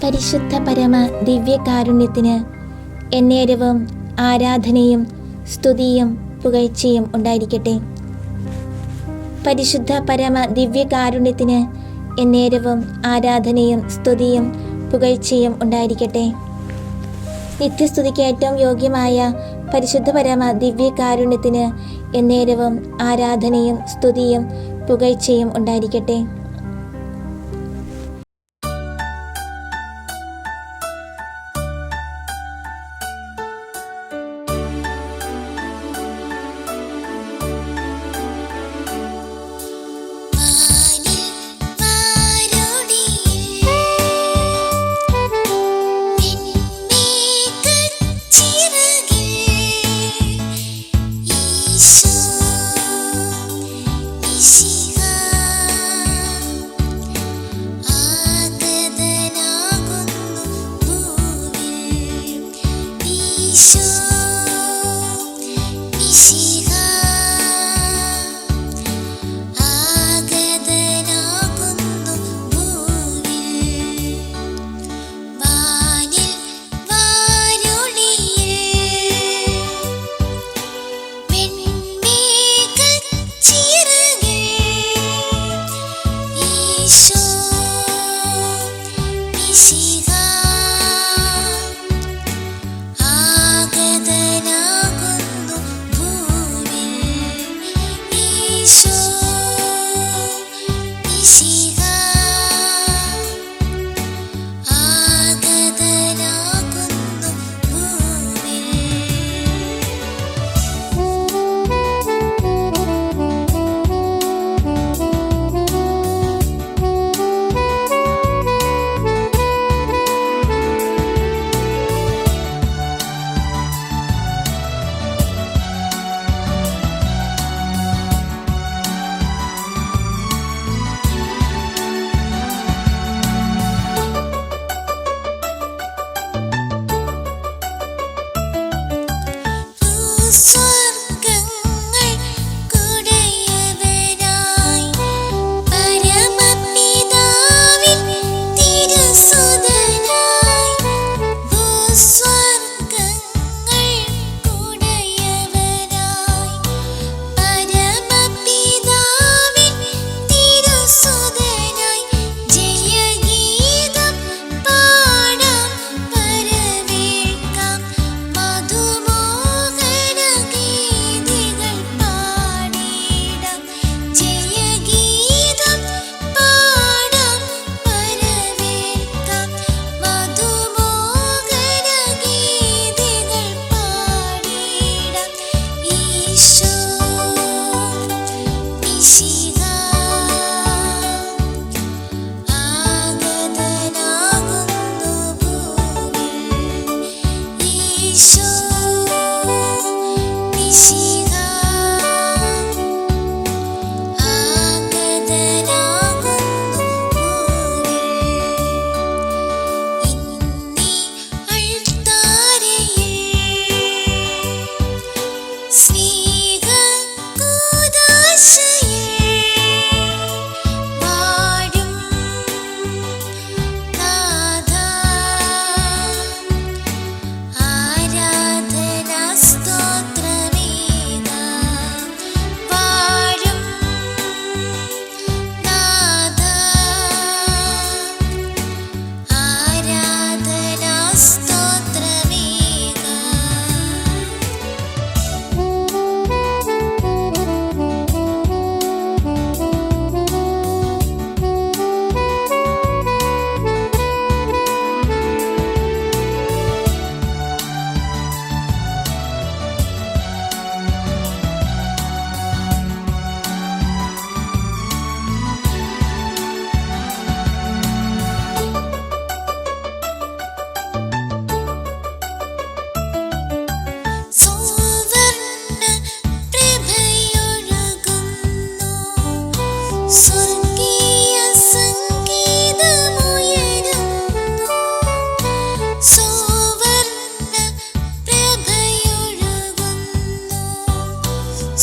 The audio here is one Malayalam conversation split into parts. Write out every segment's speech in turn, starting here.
പരിശുദ്ധ പരമ ദിവ്യകാരുണ്യത്തിന് എന്നേരവും ആരാധനയും സ്തുതിയും പുകഴ്ചയും ഉണ്ടായിരിക്കട്ടെ. പരിശുദ്ധ പരമ ദിവ്യകാരുണ്യത്തിന് എന്നേരവും ആരാധനയും സ്തുതിയും പുകഴ്ചയും ഉണ്ടായിരിക്കട്ടെ. നിത്യസ്തുതിക്ക് ഏറ്റവും യോഗ്യമായ പരിശുദ്ധ പരമ ദിവ്യകാരുണ്യത്തിന് എന്നേരവും ആരാധനയും സ്തുതിയും പുകഴ്ചയും ഉണ്ടായിരിക്കട്ടെ.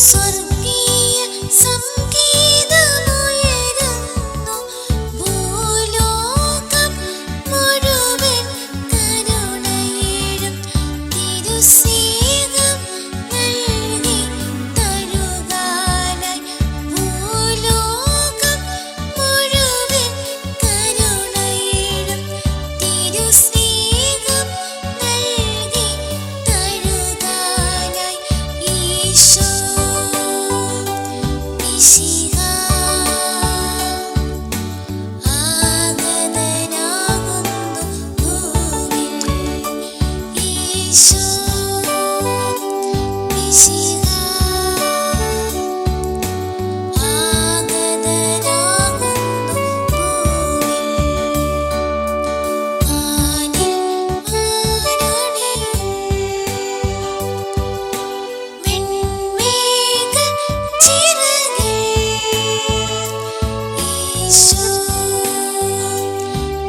സ്വർഗീയ സംഗീതമുയരുന്നു ഭൂലോകം മുഴുവൻ കരുണയേഴും തിരുസ്നേഹം നൽകി തരുകാനായി ഭൂലോകം മുഴുവൻ കരുണയേഴും തിരുസ്നേഹം നൽകി തരുകാനായി ഈശോ മിശിഹാ ആഗതനാകുന്നു ഭൂവിൽ. ഈശോ മിശിഹാ ആഗതനാകുന്നു ഭൂവിൽ. വാനിൽ ആരണി വെൺമേഘ ചിറകിൽ ഈശോ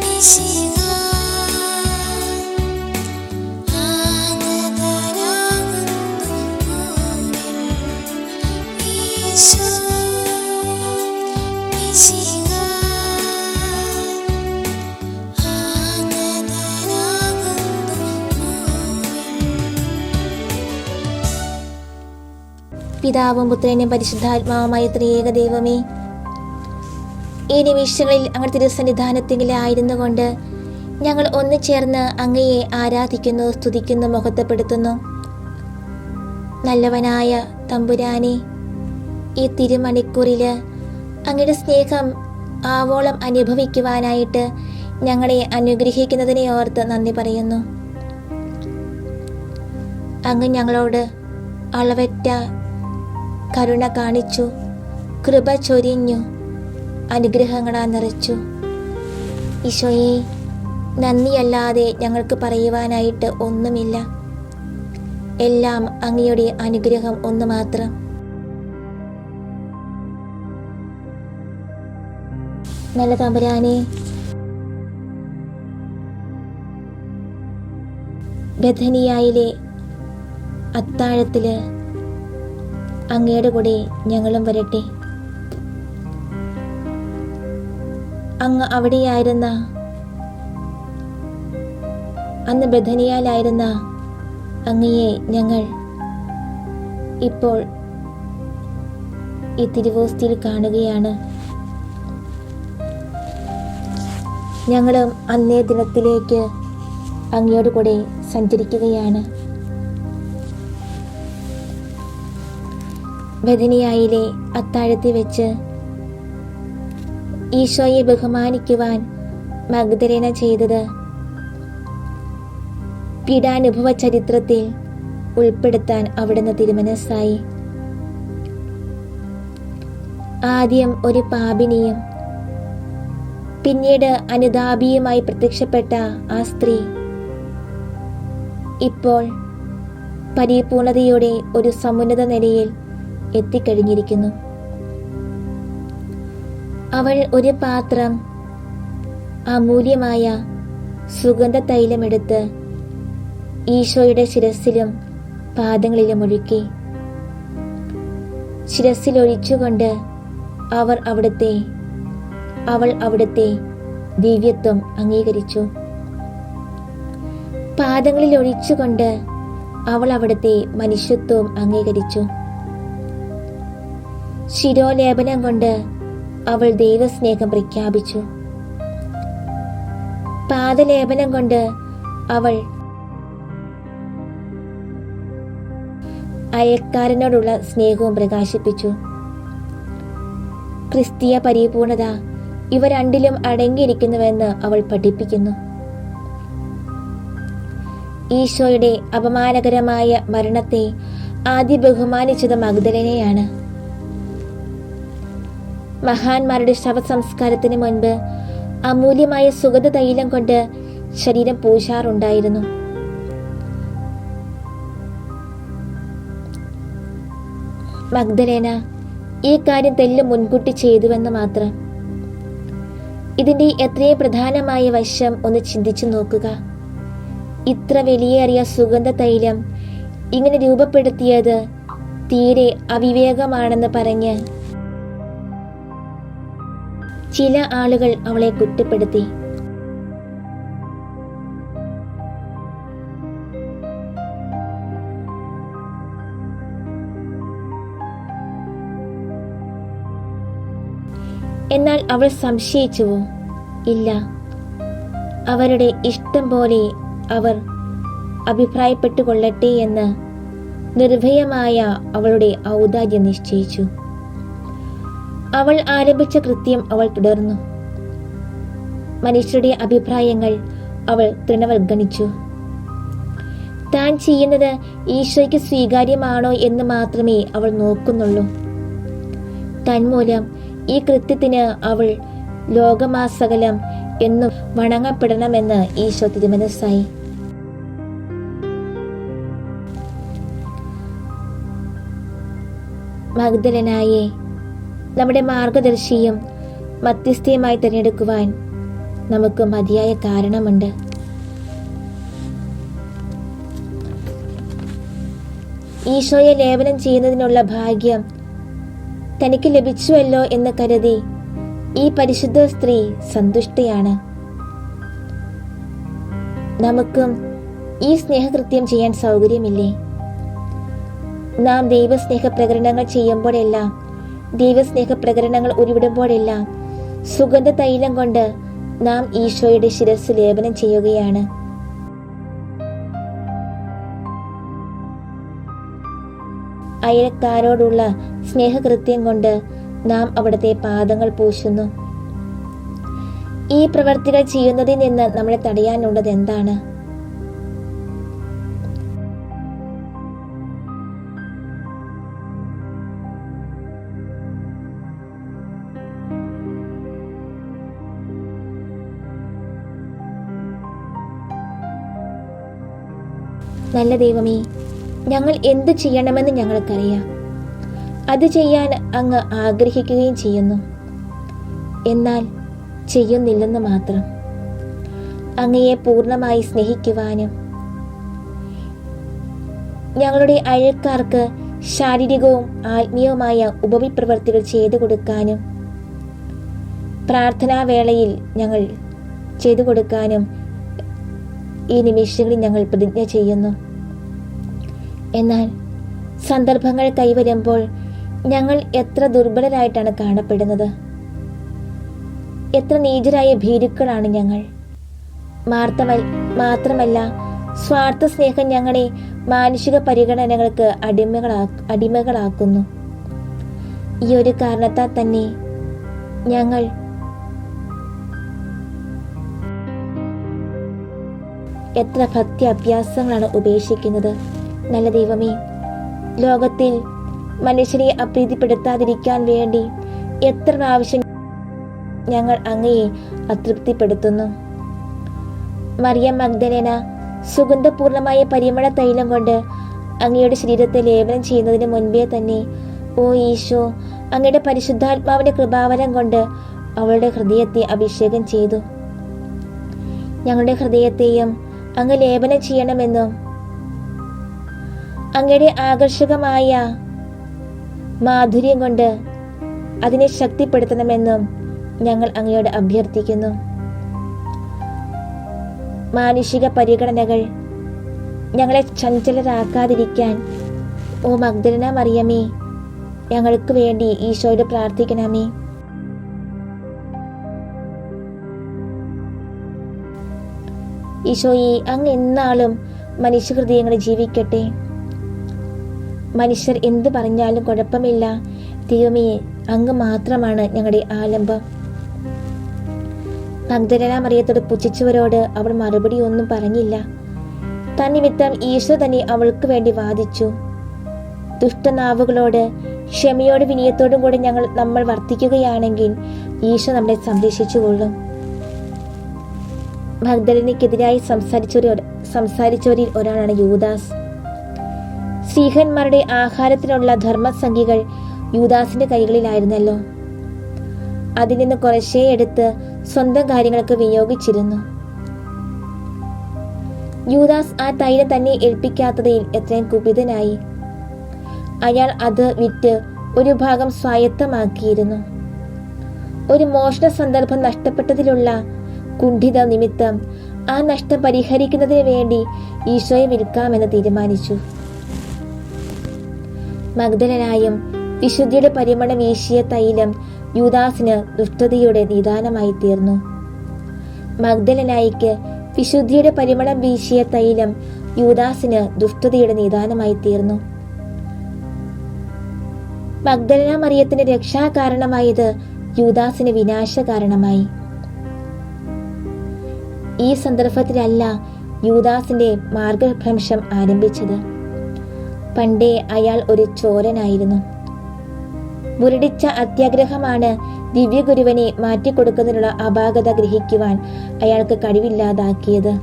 മിശിഹാ ആഗതനാകുന്നു ഭൂവിൽ. ഈശോ മിശിഹാ ആഗതനാകുന്നു ഭൂവിൽ. പിതാവും പുത്രനും പരിശുദ്ധാത്മാവുമായ ത്രിയേക ദൈവമേ, ഈ നിമിഷങ്ങളിൽ അങ്ങ് തിരുസന്നിധാനത്തിലായിരുന്നു കൊണ്ട് ഞങ്ങൾ ഒന്നു ചേർന്ന് അങ്ങയെ ആരാധിക്കുന്നു, സ്തുതിക്കുന്നു, മഹത്വപ്പെടുത്തുന്നു. നല്ലവനായ തമ്പുരാനെ, ഈ തിരുമണിക്കൂറിൽ അങ്ങയുടെ സ്നേഹം ആവോളം അനുഭവിക്കുവാനായിട്ട് ഞങ്ങളെ അനുഗ്രഹിക്കുന്നതിനെ ഓർത്ത് നന്ദി പറയുന്നു. അങ്ങ് ഞങ്ങളോട് അളവറ്റ കരുണ കാണിച്ചു, കൃപ ചൊരിഞ്ഞു, അനുഗ്രഹങ്ങളാൽ നിറച്ചു. ഈശോയെ, നന്ദിയല്ലാതെ ഞങ്ങൾക്ക് പറയുവാനായിട്ട് ഒന്നുമില്ല. എല്ലാം അങ്ങയുടെ അനുഗ്രഹം ഒന്ന് മാത്രം. നല്ല തമ്പുരാനെ, ബഥനിയായിലെ അത്താഴത്തില് അങ്ങയുടെ കൂടെ ഞങ്ങളും വരട്ടെ. അങ്ങ് അവിടെയായിരുന്ന, അന്ന് ബഥനിയായിലായിരുന്ന അങ്ങയെ ഞങ്ങൾ ഇപ്പോൾ ഈ തിരുവോസ്തിയിൽ കാണുകയാണ്. ഞങ്ങളും അന്നേ ദിനത്തിലേക്ക് അങ്ങയോട് കൂടെ സഞ്ചരിക്കുകയാണ്. ബഥനിയായിലെ അത്താഴത്തിൽ വെച്ച് ഈശോയെ ബഹുമാനിക്കുവാൻ മഗ്ദലേന ചെയ്തത് പീഡാനുഭവ ചരിത്രത്തിൽ ഉൾപ്പെടുത്താൻ അവിടുന്ന് തിരുമനസ്സായി. ആദ്യം ഒരു പാപിനിയും പിന്നീട് അനുതാപിയുമായി പ്രത്യക്ഷപ്പെട്ട ആ സ്ത്രീ ഇപ്പോൾ പരിപൂർണതയോടെ ഒരു സമുന്നത നിലയിൽ എത്തിക്കഴിഞ്ഞിരിക്കുന്നു. അവൾ ഒരു പാത്രം അമൂല്യമായ സുഗന്ധ തൈലമെടുത്ത് ഈശോയുടെ ശിരസിലും പാദങ്ങളിലും ഒഴുക്കി. ശിരസിലൊഴിച്ചുകൊണ്ട് അവൾ അവിടുത്തെ ദിവ്യത്വം അംഗീകരിച്ചു. പാദങ്ങളിൽ ഒഴിച്ചുകൊണ്ട് അവൾ അവിടുത്തെ മനുഷ്യത്വവും അംഗീകരിച്ചു. ശിരോലേപനം കൊണ്ട് അവൾ ദൈവസ്നേഹം പ്രഖ്യാപിച്ചു. പാദലേപനം കൊണ്ട് അവൾ അയൽക്കാരനോടുള്ള സ്നേഹവും പ്രകാശിപ്പിച്ചു. ക്രിസ്തീയ പരിപൂർണത ഇവ രണ്ടിലും അടങ്ങിയിരിക്കുന്നുവെന്ന് അവൾ പഠിപ്പിക്കുന്നു. ഈശോയുടെ അപമാനകരമായ മരണത്തെ ആദ്യം ബഹുമാനിച്ചത് മഗ്ദലേനയാണ്. മഹാന്മാരുടെ ശവസംസ്കാരത്തിന് മുൻപ് അമൂല്യമായ സുഗന്ധ തൈലം കൊണ്ട് ശരീരം പൂശാറുണ്ടായിരുന്നു. മഗ്ദലേന ഈ കാര്യം തെല്ലും മുൻകൂട്ടി ചെയ്തുവെന്ന് മാത്രം. ഇതിന്റെ എത്രയും പ്രധാനമായ വശം ഒന്ന് ചിന്തിച്ചു നോക്കുക. ഇത്ര വിലയേറിയ സുഗന്ധ തൈലം ഇങ്ങനെ രൂപപ്പെടുത്തിയത് തീരെ അവിവേകമാണെന്ന് പറഞ്ഞ് ചില ആളുകൾ അവളെ കുറ്റപ്പെടുത്തി. എന്നാൽ അവൾ സംശയിച്ചുവോ? ഇല്ല. അവരുടെ ഇഷ്ടം പോലെ അവർ അഭിപ്രായപ്പെട്ടുകൊള്ളട്ടെ എന്ന് നിർഭയമായ അവളുടെ ഔദാര്യം നിശ്ചയിച്ചു. അവൾ ആരംഭിച്ച കൃത്യം അവൾ തുടർന്നു. മനുഷ്യരുടെ അഭിപ്രായങ്ങൾ അവൾ തൃണവൽഗണിച്ചു. താൻ ചെയ്യുന്നത് ഈശോയ്ക്ക് സ്വീകാര്യമാണോ എന്ന് മാത്രമേ അവൾ നോക്കുന്നുള്ളൂ. തന്മൂലം ഈ കൃത്യത്തിന് അവൾ ലോകമാസകലം എന്നും വണങ്ങപ്പെടണമെന്ന് ഈശോ തിരുമനസ്സായി. മഗ്ദലനായെ നമ്മുടെ മാർഗദർശിയും മധ്യസ്ഥയുമായി തിരഞ്ഞെടുക്കുവാൻ നമുക്ക് മതിയായ കാരണമുണ്ട്. ഈശോയെ ലേപനം ചെയ്യുന്നതിനുള്ള ഭാഗ്യം തനിക്ക് ലഭിച്ചുവല്ലോ എന്ന് കരുതി ഈ പരിശുദ്ധ സ്ത്രീ സന്തുഷ്ടയാണ്. നമുക്കും ഈ സ്നേഹകൃത്യം ചെയ്യാൻ സൗകര്യമില്ലേ? നാം ദൈവസ്നേഹ പ്രകടനങ്ങൾ ചെയ്യുമ്പോഴെല്ലാം, ദൈവസ്നേഹ പ്രകടനങ്ങൾ ഉരുവിടുമ്പോഴെല്ലാം സുഗന്ധ തൈലം കൊണ്ട് നാം ഈശോയുടെ ശിരസ് ലേപനം ചെയ്യുകയാണ്. അയൽക്കാരോടുള്ള സ്നേഹകൃത്യം കൊണ്ട് നാം അവിടുത്തെ പാദങ്ങൾ പൂശുന്നു. ഈ പ്രവർത്തികൾ ചെയ്യുന്നതിൽ നിന്ന് നമ്മളെ തടയാനുള്ളത് എന്താണ്? നല്ല ദൈവമേ, ഞങ്ങൾ എന്തു ചെയ്യണമെന്ന് ഞങ്ങൾക്കറിയാം. അത് ചെയ്യാൻ അങ്ങ് ആഗ്രഹിക്കുകയും ചെയ്യുന്നു. എന്നാൽ ചെയ്യുന്നില്ലെന്ന് മാത്രം. അങ്ങയെ പൂർണ്ണമായി സ്നേഹിക്കുവാനും ഞങ്ങളുടെ അയൽക്കാർക്ക് ശാരീരികവും ആത്മീയവുമായ ഉപവിപ്രവർത്തികൾ ചെയ്തു കൊടുക്കാനും പ്രാർത്ഥനാവേളയിൽ ഞങ്ങൾ ചെയ്തു കൊടുക്കാനും ഈ നിമിഷങ്ങളിൽ ഞങ്ങൾ പ്രതിജ്ഞ ചെയ്യുന്നു. എന്നാൽ സന്ദർഭങ്ങൾ കൈവരുമ്പോൾ ഞങ്ങൾ എത്ര ദുർബലരായിട്ടാണ് കാണപ്പെടുന്നത്. എത്ര നീചരായ ഭീരുക്കളാണ് ഞങ്ങൾ. മാത്രമല്ല സ്വാർത്ഥ സ്നേഹം ഞങ്ങളെ മാനുഷിക പരിഗണനകൾക്ക് അടിമകളാക്കുന്നു. ഈ ഒരു കാരണത്താൽ തന്നെ ഞങ്ങൾ എത്ര ഭക്തി അഭ്യാസങ്ങളാണ് ഉപേക്ഷിക്കുന്നത്. നല്ല ദൈവമേ, ലോകത്തിൽ മനുഷ്യരെ അപ്രീതിപ്പെടുത്താതിരിക്കാൻ വേണ്ടി എത്ര പ്രാവശ്യം ഞങ്ങൾ അങ്ങയെ അതൃപ്തിപ്പെടുത്തുന്നു. മറിയം മഗ്ദലേന സുഗന്ധപൂർണമായ പരിമള തൈലം കൊണ്ട് അങ്ങയുടെ ശരീരത്തെ ലേപനം ചെയ്യുന്നതിന് മുൻപേ തന്നെ, ഓ ഈശോ, അങ്ങയുടെ പരിശുദ്ധാത്മാവിന്റെ കൃപാവരം കൊണ്ട് അവളുടെ ഹൃദയത്തെ അഭിഷേകം ചെയ്തു. ഞങ്ങളുടെ ഹൃദയത്തെയും അങ്ങ് ലേപനം ചെയ്യണമെന്നും അങ്ങയുടെ ആകർഷകമായ മാധുര്യം കൊണ്ട് അതിനെ ശക്തിപ്പെടുത്തണമെന്നും ഞങ്ങൾ അങ്ങയോട് അഭ്യർത്ഥിക്കുന്നു. മാനുഷിക പരിഗണനകൾ ഞങ്ങളെ ചഞ്ചലരാക്കാതിരിക്കാൻ, ഓ മഗ്ദലന മറിയമേ, ഞങ്ങൾക്ക് വേണ്ടി ഈശോയോട് പ്രാർത്ഥിക്കണമേ. ഈശോയെ, അങ്ങ് എന്നാളും മനുഷ്യഹൃദയങ്ങളിൽ ജീവിക്കട്ടെ. മനുഷ്യർ എന്തു പറഞ്ഞാലും കുഴപ്പമില്ല, ദൈവമേ, അങ്ങ് മാത്രമാണ് ഞങ്ങളുടെ ആലംബം. മഗ്ദലന മറിയത്തോട് പുച്ഛിച്ചവരോട് അവൾ മറുപടി ഒന്നും പറഞ്ഞില്ല. തന്നിമിത്തം ഈശോ തന്നെ അവൾക്ക് വേണ്ടി വാദിച്ചു. ദുഷ്ടനാവുകളോട് ക്ഷമയോട് വിനയത്തോടും കൂടെ നമ്മൾ വർത്തിക്കുകയാണെങ്കിൽ ഈശോ നമ്മളെ സംരക്ഷിച്ചുകൊള്ളും. മഗ്ദലനയ്ക്കെതിരായി സംസാരിച്ചവരിൽ ഒരാളാണ് യൂദാസ്. സ്ത്രീഹന്മാരുടെ ആഹാരത്തിനുള്ള ധർമ്മസംഖ്യകൾ യൂദാസിന്റെ കൈകളിലായിരുന്നല്ലോ. അതിൽ നിന്ന് കുറച്ചേ എടുത്ത് സ്വന്തം കാര്യങ്ങൾക്ക് വിനിയോഗിച്ചിരുന്നു. യൂദാസ് ആ തൈലം തന്നെ ഏൽപ്പിക്കാത്തതിൽ എത്രയും കുപിതനായി. അയാൾ അത് വിറ്റ് ഒരു ഭാഗം സ്വായത്തമാക്കിയിരുന്നു. ഒരു മോഷണ സന്ദർഭം നഷ്ടപ്പെട്ടതിലുള്ള കുണ്ഠിത നിമിത്തം ആ നഷ്ടം പരിഹരിക്കുന്നതിന് വേണ്ടി ഈശോയെ വിൽക്കാമെന്ന് തീരുമാനിച്ചു. മഗ്ദലനായും വിശുദ്ധിയുടെ പരിമളം വീശിയ തൈലം യൂദാസിന് ദുഷ്ടതയുടെ നിദാനമായി തീർന്നു. മഗ്ദലനായിക്ക് വിശുദ്ധിയുടെ പരിമളം വീശിയ തൈലം യൂദാസിന് ദുഷ്ടതയുടെ നിദാനമായി തീർന്നു. മഗ്ദലന മറിയത്തിന്റെ രക്ഷാകാരണമായത് യൂദാസിന് വിനാശകാരണമായി. ഈ സന്ദർഭത്തിലല്ല യൂദാസിന്റെ മാർഗഭ്രംശം ആരംഭിച്ചത്. പണ്ടേ അയാൾ ഒരു ചോരനായിരുന്നു. മുരടിച്ച അത്യാഗ്രഹമാണ് ദിവ്യഗുരുവനെ മാറ്റിക്കൊടുക്കുന്നതിനുള്ള അപാകത ഗ്രഹിക്കുവാൻ അയാൾക്ക് കഴിവില്ലാതാക്കിയത്.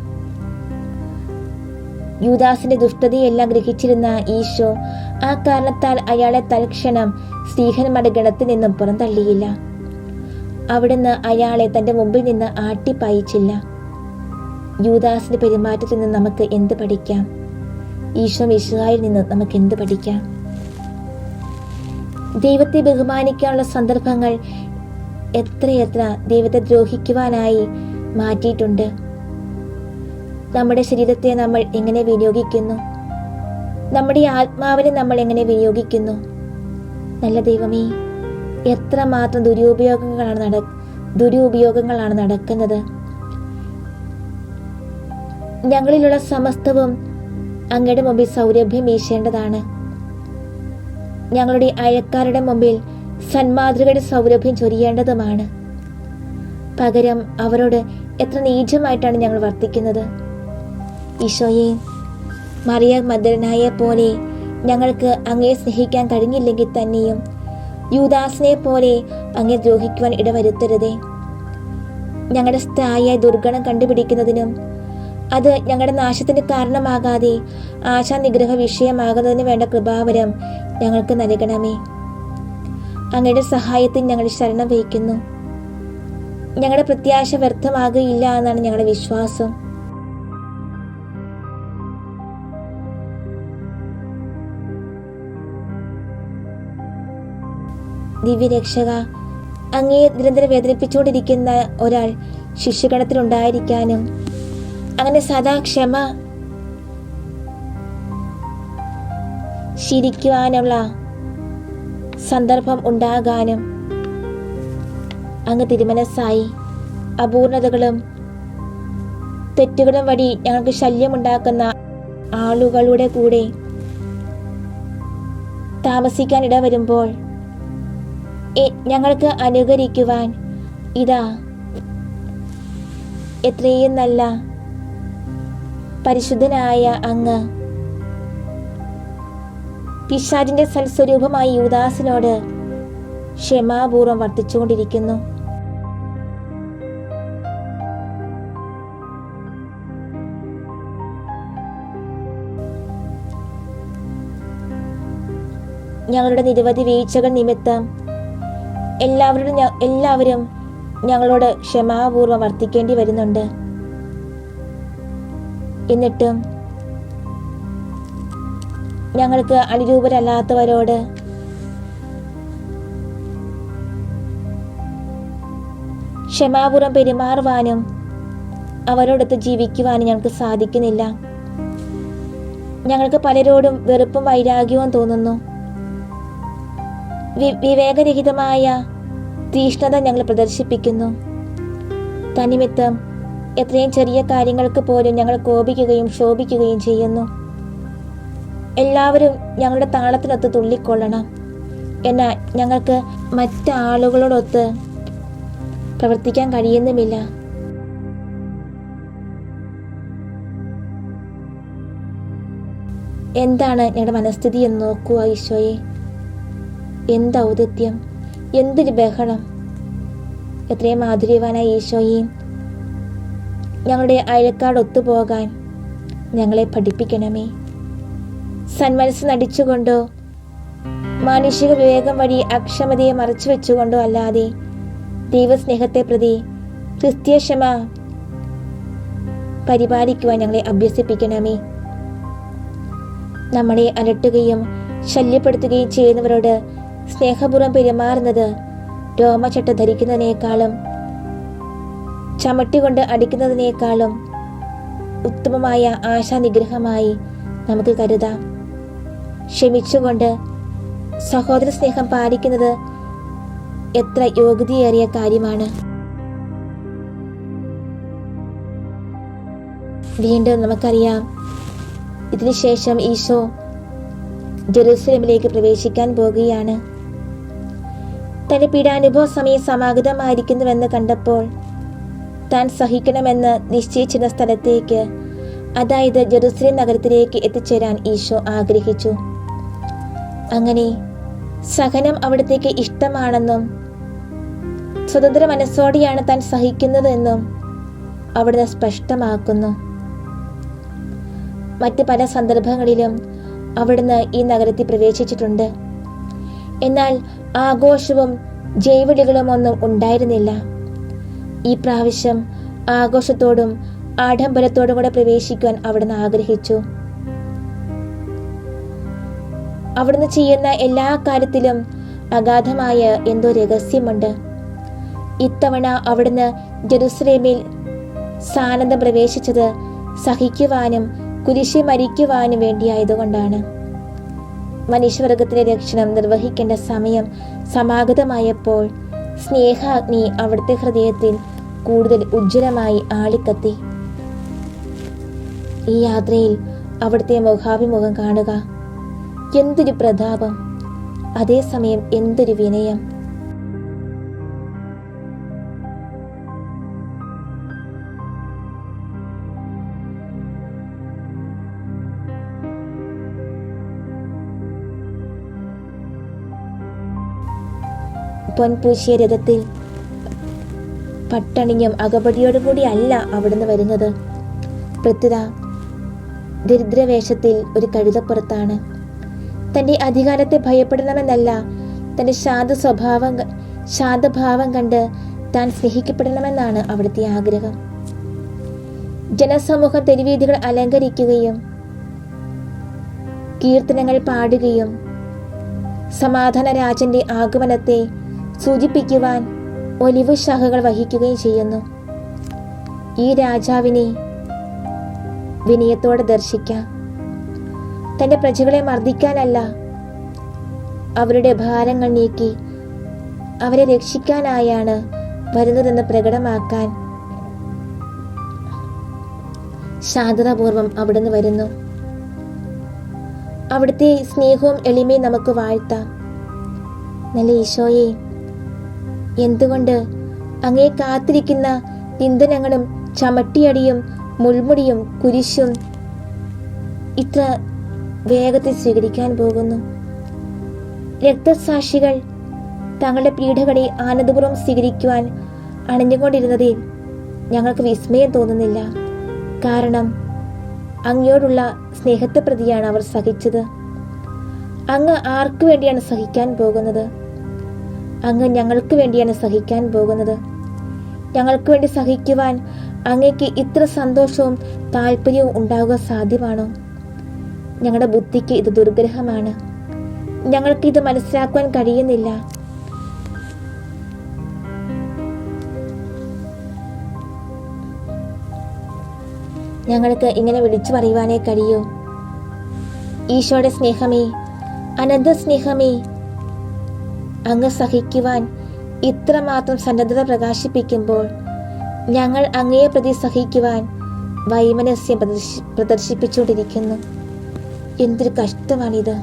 യൂദാസിന്റെ ദുഷ്ടതയെല്ലാം ഗ്രഹിച്ചിരുന്ന ഈശോ ആ കാരണത്താൽ അയാളെ തൽക്ഷണം സ്ത്രീഹന്മാരുടെ ഗണത്തിൽ നിന്നും പുറന്തള്ളിയില്ല. അവിടുന്ന് അയാളെ തന്റെ മുമ്പിൽ നിന്ന് ആട്ടിപ്പായിച്ചില്ല. യൂദാസിന്റെ പെരുമാറ്റത്തിൽ നിന്ന് നമുക്ക് എന്ത് പഠിക്കാം? ഈശോ മിശിഹായിൽ നിന്ന് നമുക്ക് എന്ത് പഠിക്കാം? ദൈവത്തെ ബഹുമാനിക്കാനുള്ള സന്ദർഭങ്ങൾ എത്രയെത്ര ദൈവത്തെ ദ്രോഹിക്കുവാനായി മാറ്റിയിട്ടുണ്ട്. നമ്മുടെ ശരീരത്തെ നമ്മൾ എങ്ങനെ വിനിയോഗിക്കുന്നു? നമ്മുടെ ആത്മാവിനെ നമ്മൾ എങ്ങനെ വിനിയോഗിക്കുന്നു? നല്ല ദൈവമേ, എത്രമാത്രം ദുരുപയോഗങ്ങളാണ് നടക്കുന്നത്. ഞങ്ങളിലുള്ള സമസ്തവും അങ്ങയുടെ മുമ്പിൽ സൗരഭ്യം വീശേണ്ടതാണ്. ഞങ്ങളുടെ അയൽക്കാരുടെ മുമ്പിൽ സന്മാതൃകയുടെ സൗരഭ്യം ചൊരിയേണ്ടതുമാണ്. പകരം അവരോട് എത്ര നീചമായിട്ടാണ് ഞങ്ങൾ വർത്തിക്കുന്നത്. ഈശോയെ, മറിയ മഗ്ദലനായെ പോലെ ഞങ്ങൾക്ക് അങ്ങയെ സ്നേഹിക്കാൻ കഴിഞ്ഞില്ലെങ്കിൽ തന്നെയും യൂദാസിനെ പോലെ അങ്ങയെ ദ്രോഹിക്കുവാൻ ഇടവരുത്തരുതേ. ഞങ്ങളുടെ സ്ഥായിയായ ദുർഗണം കണ്ടുപിടിക്കുന്നതിനും അത് ഞങ്ങളുടെ നാശത്തിന് കാരണമാകാതെ ആശാനിഗ്രഹ വിഷയമാകുന്നതിന് വേണ്ട കൃപാവരം ഞങ്ങൾക്ക് നൽകണമേ. അങ്ങയുടെ സഹായത്തിൽ ഞങ്ങൾ ശരണം വഹിക്കുന്നു. ഞങ്ങളുടെ പ്രത്യാശ വ്യർത്ഥമാകുകയില്ല എന്നാണ് ഞങ്ങളുടെ വിശ്വാസം. ദിവ്യരക്ഷക, അങ്ങയെ നിരന്തരം വേദനിപ്പിച്ചുകൊണ്ടിരിക്കുന്ന ഒരാൾ ശിഷ്യഗണത്തിലുണ്ടായിരിക്കാനും അങ്ങനെ സദാ ക്ഷമ ശീലിക്കുവാനുള്ള സന്ദർഭം ഉണ്ടാകാനും അങ്ങ് തിരുമനസ്സായി. അപൂർണതകളും തെറ്റുകളും വഴി ഞങ്ങൾക്ക് ശല്യമുണ്ടാക്കുന്ന ആളുകളുടെ കൂടെ താമസിക്കാൻ ഇടവരുമ്പോൾ ഞങ്ങൾക്ക് അനുകരിക്കുവാൻ ഇതാ എത്രയും നല്ല പരിശുദ്ധനായ അങ്ങ് പിശാചിന്റെ സൽസ്വരൂപമായ യൂദാസിനോട് ക്ഷമാപൂർവം വർത്തിച്ചുകൊണ്ടിരിക്കുന്നു. ഞങ്ങളുടെ നിരവധി വീഴ്ചകൾ നിമിത്തം എല്ലാവരും ഞങ്ങളോട് ക്ഷമാപൂർവം വർത്തിക്കേണ്ടി വരുന്നുണ്ട്. എന്നിട്ടും ഞങ്ങൾക്ക് അനുരൂപരല്ലാത്തവരോട് ക്ഷമാപൂർവം പെരുമാറുവാനും അവരോടൊത്ത് ജീവിക്കുവാനും ഞങ്ങൾക്ക് സാധിക്കുന്നില്ല. ഞങ്ങൾക്ക് പലരോടും വെറുപ്പും വൈരാഗ്യവും തോന്നുന്നു. വിവേകരഹിതമായ തീഷ്ണത ഞങ്ങൾ പ്രദർശിപ്പിക്കുന്നു. തന്നിമിത്തം എത്രയും ചെറിയ കാര്യങ്ങൾക്ക് പോലും ഞങ്ങൾ കോപിക്കുകയും ശോഭിക്കുകയും ചെയ്യുന്നു. എല്ലാവരും ഞങ്ങളുടെ താളത്തിനൊത്ത് തുള്ളിക്കൊള്ളണം. എന്നാൽ ഞങ്ങൾക്ക് മറ്റാളുകളോടൊത്ത് പ്രവർത്തിക്കാൻ കഴിയുന്നുമില്ല. എന്താണ് ഞങ്ങളുടെ മനസ്ഥിതി എന്ന് നോക്കുക ഈശോയെ. എന്ത് ഔദത്യം, എന്തൊരു ബഹളം. എത്രയും മാധുര്യവാനായ ഈശോയെ, ഞങ്ങളുടെ അയൽക്കാട് ഒത്തുപോകാൻ ഞങ്ങളെ പഠിപ്പിക്കണമേ. സന്മനസ് നടിച്ചുകൊണ്ടോ മാനുഷിക വിവേകം വഴി അക്ഷമതയെ മറച്ചു വെച്ചുകൊണ്ടോ അല്ലാതെ ദൈവസ്നേഹത്തെ പ്രതി ക്രിസ്ത്യക്ഷമ പരിപാലിക്കുവാൻ ഞങ്ങളെ അഭ്യസിപ്പിക്കണമേ. നമ്മളെ അലട്ടുകയും ശല്യപ്പെടുത്തുകയും ചെയ്യുന്നവരോട് സ്നേഹപൂർവ്വം പെരുമാറുന്നത് രോമചട്ട ധരിക്കുന്നതിനേക്കാളും ചമട്ടി കൊണ്ട് അടിക്കുന്നതിനേക്കാളും ഉത്തമമായ ആശാനിഗ്രഹമായി നമുക്ക് കരുതാം. ക്ഷമിച്ചുകൊണ്ട് സഹോദര സ്നേഹം പാലിക്കുന്നത് എത്ര യോഗ്യതയേറിയ കാര്യമാണ്. വീണ്ടും നമുക്കറിയാം, ഇതിനുശേഷം ഈശോ ജെറുസലേമിലേക്ക് പ്രവേശിക്കാൻ പോകുകയാണ്. തന്റെ പീഡാനുഭവ സമയം സമാഗതമായിരിക്കുന്നുവെന്ന് കണ്ടപ്പോൾ താൻ സഹിക്കണമെന്ന് നിശ്ചയിച്ചിരുന്ന സ്ഥലത്തേക്ക്, അതായത് ജെറുസലേം നഗരത്തിലേക്ക് എത്തിച്ചേരാൻ ഈശോ ആഗ്രഹിച്ചു. അങ്ങനെ സഹനം അവിടത്തേക്ക് ഇഷ്ടമാണെന്നും സ്വതന്ത്ര മനസ്സോടെയാണ് താൻ സഹിക്കുന്നതെന്നും അവിടുന്ന് സ്പഷ്ടമാക്കുന്നു. മറ്റ് പല സന്ദർഭങ്ങളിലും അവിടുന്ന് ഈ നഗരത്തിൽ പ്രവേശിച്ചിട്ടുണ്ട്. എന്നാൽ ആഘോഷവും ജൈവിളികളും ഒന്നും ഉണ്ടായിരുന്നില്ല. ഈ പ്രാവശ്യം ആഘോഷത്തോടും ആഡംബരത്തോടും കൂടെ പ്രവേശിക്കുവാൻ അവിടുന്ന് ആഗ്രഹിച്ചു. അവിടുന്ന് ചെയ്യുന്ന എല്ലാ കാര്യത്തിലും അഗാധമായ എന്തോ രഹസ്യമുണ്ട്. ഇത്തവണ അവിടുന്ന് ജെറുസലേമിൽ സാനന്ദം പ്രവേശിച്ചത് സഹിക്കുവാനും കുരിശിൽ മരിക്കുവാനും വേണ്ടിയായതുകൊണ്ടാണ്. മനുഷ്യവർഗത്തിന്റെ രക്ഷണം നിർവഹിക്കേണ്ട സമയം സമാഗതമായപ്പോൾ സ്നേഹാഗ്നി അവിടുത്തെ ഹൃദയത്തിൽ കൂടുതൽ ഉജ്ജ്വലമായി ആളിക്കത്തി. ഈ യാത്രയിൽ അവിടുത്തെ മുഖാഭിമുഖം കാണുക. എന്തൊരു പ്രതാപം, അതേസമയം എന്തൊരു വിനയം. പൊൻപൂശിയ രഥത്തിൽ പട്ടണിഞ്ഞും അകപടിയോടുകൂടി അല്ല അവിടുന്ന് വരുന്നത്. പ്രത്യുത ദരിദ്രവേഷത്തിൽ ഒരു കഴുതപ്പുറത്താണ്. തന്റെ അധികാരത്തെ ഭയപ്പെടണമെന്നല്ല, തന്റെ ശാന്തഭാവം കണ്ട് താൻ സ്നേഹിക്കപ്പെടണമെന്നാണ് അവിടുത്തെ ആഗ്രഹം. ജനസമൂഹം തെരുവീഥികൾ അലങ്കരിക്കുകയും കീർത്തനങ്ങൾ പാടുകയും സമാധാന രാജന്റെ ആഗമനത്തെ സൂചിപ്പിക്കുവാൻ ഒലിവ് ശാഖകൾ വഹിക്കുകയും ചെയ്യുന്നു. ഈ രാജാവിനെ വിനയത്തോടെ ദർശിക്കാം. തന്റെ പ്രജകളെ മർദ്ദിക്കാനല്ല, അവരുടെ ഭാരങ്ങൾ നീക്കി അവരെ രക്ഷിക്കാനായാണ് വരുന്നതെന്ന് പ്രകടമാക്കാൻ ശാന്തതാപൂർവം അവിടുന്ന് വരുന്നു. അവിടുത്തെ സ്നേഹവും എളിമയും നമുക്ക് വാഴ്ത്താം. നല്ല ഈശോയെ, എന്തുകൊണ്ട് അങ്ങേ കാത്തിരിക്കുന്ന നിന്ദനങ്ങളും ചമട്ടിയടിയും മുൾമുടിയും കുരിശും ഇത്ര വേഗത്തിൽ സ്വീകരിക്കാൻ പോകുന്നു? രക്തസാക്ഷികൾ തങ്ങളുടെ പീഡകളെ ആനന്ദപൂർവ്വം സ്വീകരിക്കുവാൻ അണിഞ്ഞുകൊണ്ടിരുന്നതിൽ ഞങ്ങൾക്ക് വിസ്മയം തോന്നുന്നില്ല. കാരണം അങ്ങയോടുള്ള സ്നേഹത്തെ പ്രതിയാണ് അവർ സഹിച്ചത്. അങ്ങ് ആർക്കു വേണ്ടിയാണ് സഹിക്കാൻ പോകുന്നത്? അങ്ങ് ഞങ്ങൾക്ക് വേണ്ടിയാണ് സഹിക്കാൻ പോകുന്നത്. ഞങ്ങൾക്ക് വേണ്ടി സഹിക്കുവാൻ അങ്ങേക്ക് ഇത്ര സന്തോഷവും താല്പര്യവും ഉണ്ടാവുക സാധ്യമാണോ? ഞങ്ങളുടെ ബുദ്ധിക്ക് ഇത് ദുർഗ്രഹമാണ്. ഞങ്ങൾക്ക് ഇത് മനസ്സിലാക്കുവാൻ കഴിയുന്നില്ല. ഞങ്ങൾക്ക് ഇങ്ങനെ വിളിച്ചു പറയുവാനേ കഴിയൂ. ഈശോയുടെ സ്നേഹമേ, അനന്ത സ്നേഹമേ, അങ്ങ് സഹിക്കുവാൻ ഇത്രമാത്രം സന്നദ്ധത പ്രകാശിപ്പിക്കുമ്പോൾ ഞങ്ങൾ അങ്ങയെ പ്രതി സഹിക്കുവാൻ വൈമനസ്യം പ്രദർശിപ്പിച്ചുകൊണ്ടിരിക്കുന്നു. എന്തൊരു കഷ്ടമാണിത്!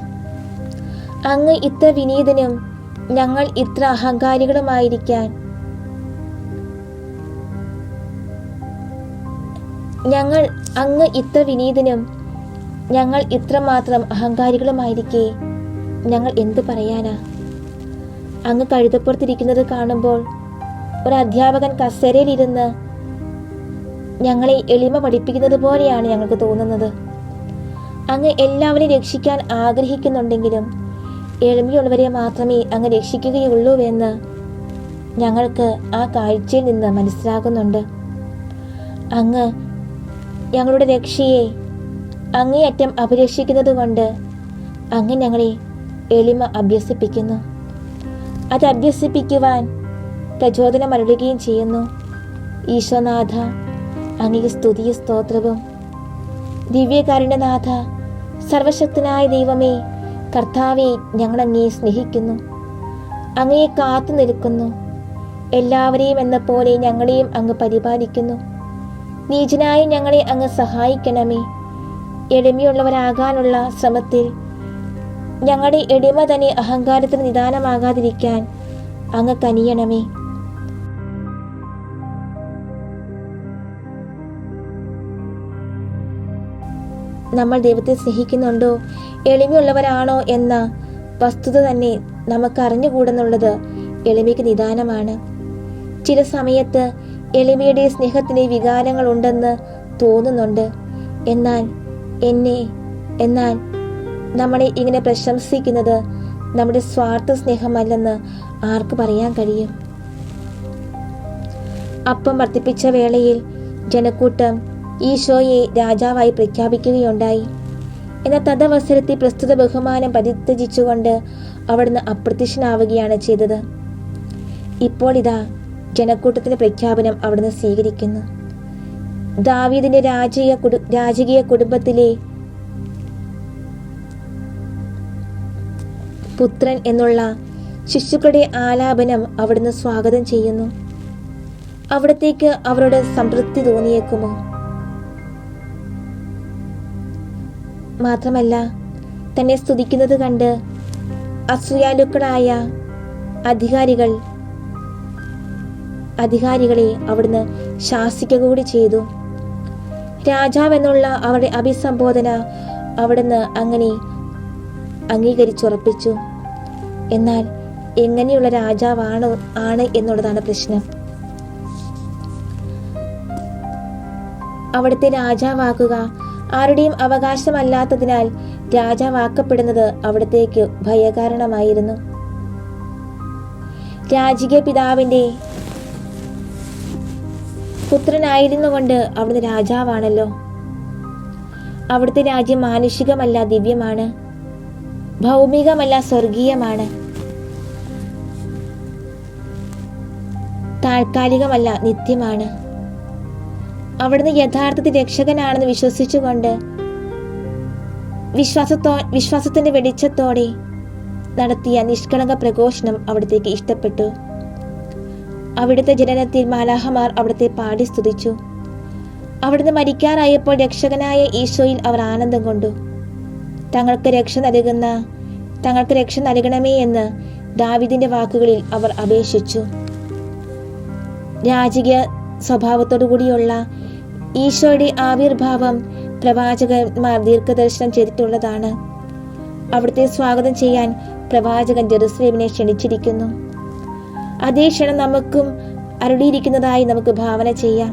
അങ്ങ് ഇത്ര വിനീതനും ഞങ്ങൾ ഇത്ര അഹങ്കാരികളുമായിരിക്കാൻ അങ്ങ് ഇത്ര വിനീതനും ഞങ്ങൾ ഇത്രമാത്രം അഹങ്കാരികളുമായിരിക്കെ ഞങ്ങൾ എന്തു പറയാനാ? അങ്ങ് കഴുതപ്പുറത്തിരിക്കുന്നത് കാണുമ്പോൾ ഒരു അധ്യാപകൻ കസേരയിലിരുന്ന് ഞങ്ങളെ എളിമ പഠിപ്പിക്കുന്നത് പോലെയാണ് ഞങ്ങൾക്ക് തോന്നുന്നത്. അങ്ങ് എല്ലാവരെയും രക്ഷിക്കാൻ ആഗ്രഹിക്കുന്നുണ്ടെങ്കിലും എളിമയുള്ളവരെ മാത്രമേ അങ്ങ് രക്ഷിക്കുകയുള്ളൂവെന്ന് ഞങ്ങൾക്ക് ആ കാഴ്ചയിൽ നിന്ന് മനസ്സിലാകുന്നുണ്ട്. അങ്ങ് ഞങ്ങളുടെ രക്ഷയെ അങ്ങേയറ്റം അപരക്ഷിക്കുന്നത് കൊണ്ട് അങ്ങ് ഞങ്ങളെ എളിമ അഭ്യസിപ്പിക്കുന്നു. അത് അഭ്യസിപ്പിക്കുവാൻ പ്രചോദനം അരുളുകയും ചെയ്യുന്നു. ഈശോനാഥ, അങ്ങേക്ക് സ്തുതിയും സ്തോത്രവും. ദിവ്യകാരുണ്യനാഥ, സർവശക്തനായ ദൈവമേ, കർത്താവെ, ഞങ്ങൾ അങ്ങയെ സ്നേഹിക്കുന്നു, അങ്ങയെ കാത്തു നിൽക്കുന്നു. എല്ലാവരെയും എന്ന പോലെ ഞങ്ങളെയും അങ്ങ് പരിപാലിക്കുന്നു. നീചനായി ഞങ്ങളെ അങ്ങ് സഹായിക്കണമേ. എളിമയുള്ളവരാകാനുള്ള ശ്രമത്തിൽ ഞങ്ങളുടെ എളിമ തന്നെ അഹങ്കാരത്തിന് നിദാനമാകാതിരിക്കാൻ അങ്ങ് കനിയണമേ. നമ്മൾ ദൈവത്തെ സ്നേഹിക്കുന്നുണ്ടോ, എളിമയുള്ളവരാണോ എന്ന വസ്തുത തന്നെ നമുക്ക് അറിഞ്ഞുകൂടെന്നുള്ളത് എളിമയ്ക്ക് നിദാനമാണ്. ചില സമയത്ത് എളിമയുടെ സ്നേഹത്തിന് വികാരങ്ങൾ ഉണ്ടെന്ന് തോന്നുന്നുണ്ട്. എന്നാൽ നമ്മളെ ഇങ്ങനെ പ്രശംസിക്കുന്നത് നമ്മുടെ സ്വാർത്ഥ സ്നേഹമല്ലെന്ന് ആർക്ക് പറയാൻ കഴിയും? അപ്പം വർദ്ധിപ്പിച്ച വേളയിൽ ജനക്കൂട്ടം ഈശോയെ രാജാവായി പ്രഖ്യാപിക്കുകയുണ്ടായി. എന്നാൽ തദവസരത്തിൽ പ്രസ്തുത ബഹുമാനം പരിത്യജിച്ചുകൊണ്ട് അവിടുന്ന് അപ്രത്യക്ഷനാവുകയാണ് ചെയ്തത്. ഇപ്പോൾ ഇതാ ജനക്കൂട്ടത്തിന്റെ പ്രഖ്യാപനം അവിടുന്ന് സ്വീകരിക്കുന്നു. ദാവീദിന്റെ രാജകീയ കുടുംബത്തിലെ പുത്രൻ എന്നുള്ള ശിശുക്കളുടെ ആലാപനം അവിടുന്ന് സ്വാഗതം ചെയ്യുന്നു. അവിടത്തേക്ക് അവരുടെ സംതൃപ്തി തോന്നിയേക്കുമോ? മാത്രമല്ല, തന്നെ സ്തുതിക്കുന്നത് കണ്ട് അസൂയാലുക്കളായ അധികാരികളെ അവിടുന്ന് ശാസിക്കുക കൂടി ചെയ്തു. രാജാവെന്നുള്ള അവരുടെ അഭിസംബോധന അവിടുന്ന് അങ്ങനെ അംഗീകരിച്ചുറപ്പിച്ചു. എന്നാൽ എങ്ങനെയുള്ള രാജാവാണ് എന്നുള്ളതാണ് പ്രശ്നം. അവിടുത്തെ രാജാവാക്കുക ആരുടെയും അവകാശമല്ലാത്തതിനാൽ രാജാവാക്കപ്പെടുന്നത് അവിടത്തേക്ക് ഭയകാരണമായിരുന്നു. രാജകീയ പിതാവിന്റെ പുത്രനായിരുന്നുകൊണ്ട് അവിടുന്ന് രാജാവാണല്ലോ. അവിടുത്തെ രാജ്യം മാനുഷികമല്ല, ദിവ്യമാണ്. ഭൗമികമല്ല, സ്വർഗീയമാണ്. താൽക്കാലികമല്ല, നിത്യമാണ്. അവിടുന്ന് യഥാർത്ഥത്തിൽ രക്ഷകനാണെന്ന് വിശ്വസിച്ചുകൊണ്ട് വിശ്വാസത്തിന്റെ വെളിച്ചത്തോടെ നടത്തിയ നിഷ്കളങ്ക പ്രഘോഷണം അവിടത്തേക്ക് ഇഷ്ടപ്പെട്ടു. അവിടുത്തെ ജനനത്തിൽ മാലാഹമാർ അവിടുത്തെ പാടി സ്തുതിച്ചു. അവിടുന്ന് മരിക്കാറായപ്പോൾ രക്ഷകനായ ഈശോയിൽ അവർ ആനന്ദം കൊണ്ടു. തങ്ങൾക്ക് രക്ഷ നൽകണമേ എന്ന് ദാവീദിന്റെ വാക്കുകളിൽ അവർ അപേക്ഷിച്ചു. രാജകീയ സ്വഭാവത്തോടുകൂടിയുള്ള ഈശോയുടെ ആവിർഭാവം പ്രവാചകന്മാർ ദീർഘദർശനം ചെയ്തിട്ടുള്ളതാണ്. അവിടുത്തെ സ്വാഗതം ചെയ്യാൻ പ്രവാചകൻ ജെറുസലേമിനെ ക്ഷണിച്ചിരിക്കുന്നു. അതേ ക്ഷണം നമുക്കും അരുളിയിരിക്കുന്നതായി നമുക്ക് ഭാവന ചെയ്യാം.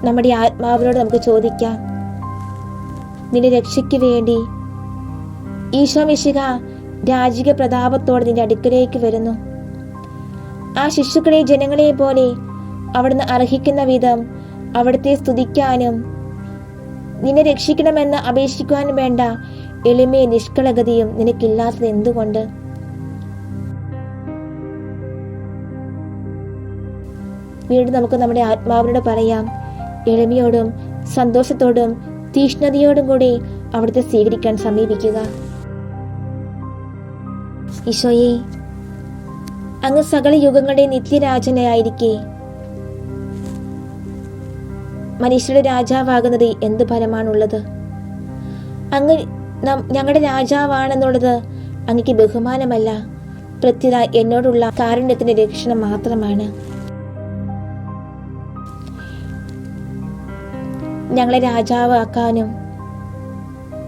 നമ്മുടെ ആത്മാവിനോട് നമുക്ക് ചോദിക്കാം, നിന്റെ രക്ഷയ്ക്ക് വേണ്ടി ഈശോ മിശിഹ രാജകീയ പ്രതാപത്തോടെ നിന്റെ അടുക്കലേക്ക് വരുന്നു. ആ ശിശുക്കളെ ജനങ്ങളെ പോലെ അവിടുന്ന് അർഹിക്കുന്ന വിധം അവിടുത്തെ സ്തുതിക്കാനും നിന്നെ രക്ഷിക്കണമെന്ന് അപേക്ഷിക്കുവാനും വേണ്ട എളിമയും നിഷ്കളങ്കതയും നിനക്കില്ലാത്തത് എന്തുകൊണ്ട്? വീണ്ടും നമുക്ക് നമ്മുടെ ആത്മാവിനോട് പറയാം, എളിമയോടും സന്തോഷത്തോടും തീഷ്ണതയോടും കൂടി അവിടുത്തെ സ്വീകരിക്കാൻ സമീപിക്കുക. ഈശോയെ, അങ്ങ് സകല യുഗങ്ങളുടെ നിത്യരാജനായിരിക്കെ മനുഷ്യരുടെ രാജാവാകുന്നത് എന്ത് ഫലമാണുള്ളത്? അങ്ങ് ഞങ്ങളുടെ രാജാവാണെന്നുള്ളത് അങ്ങക്ക് ബഹുമാനമല്ല, പ്രത്യുത എന്നോടുള്ള കാരുണ്യത്തിന്റെ രക്ഷണം മാത്രമാണ്. ഞങ്ങളെ രാജാവാക്കാനും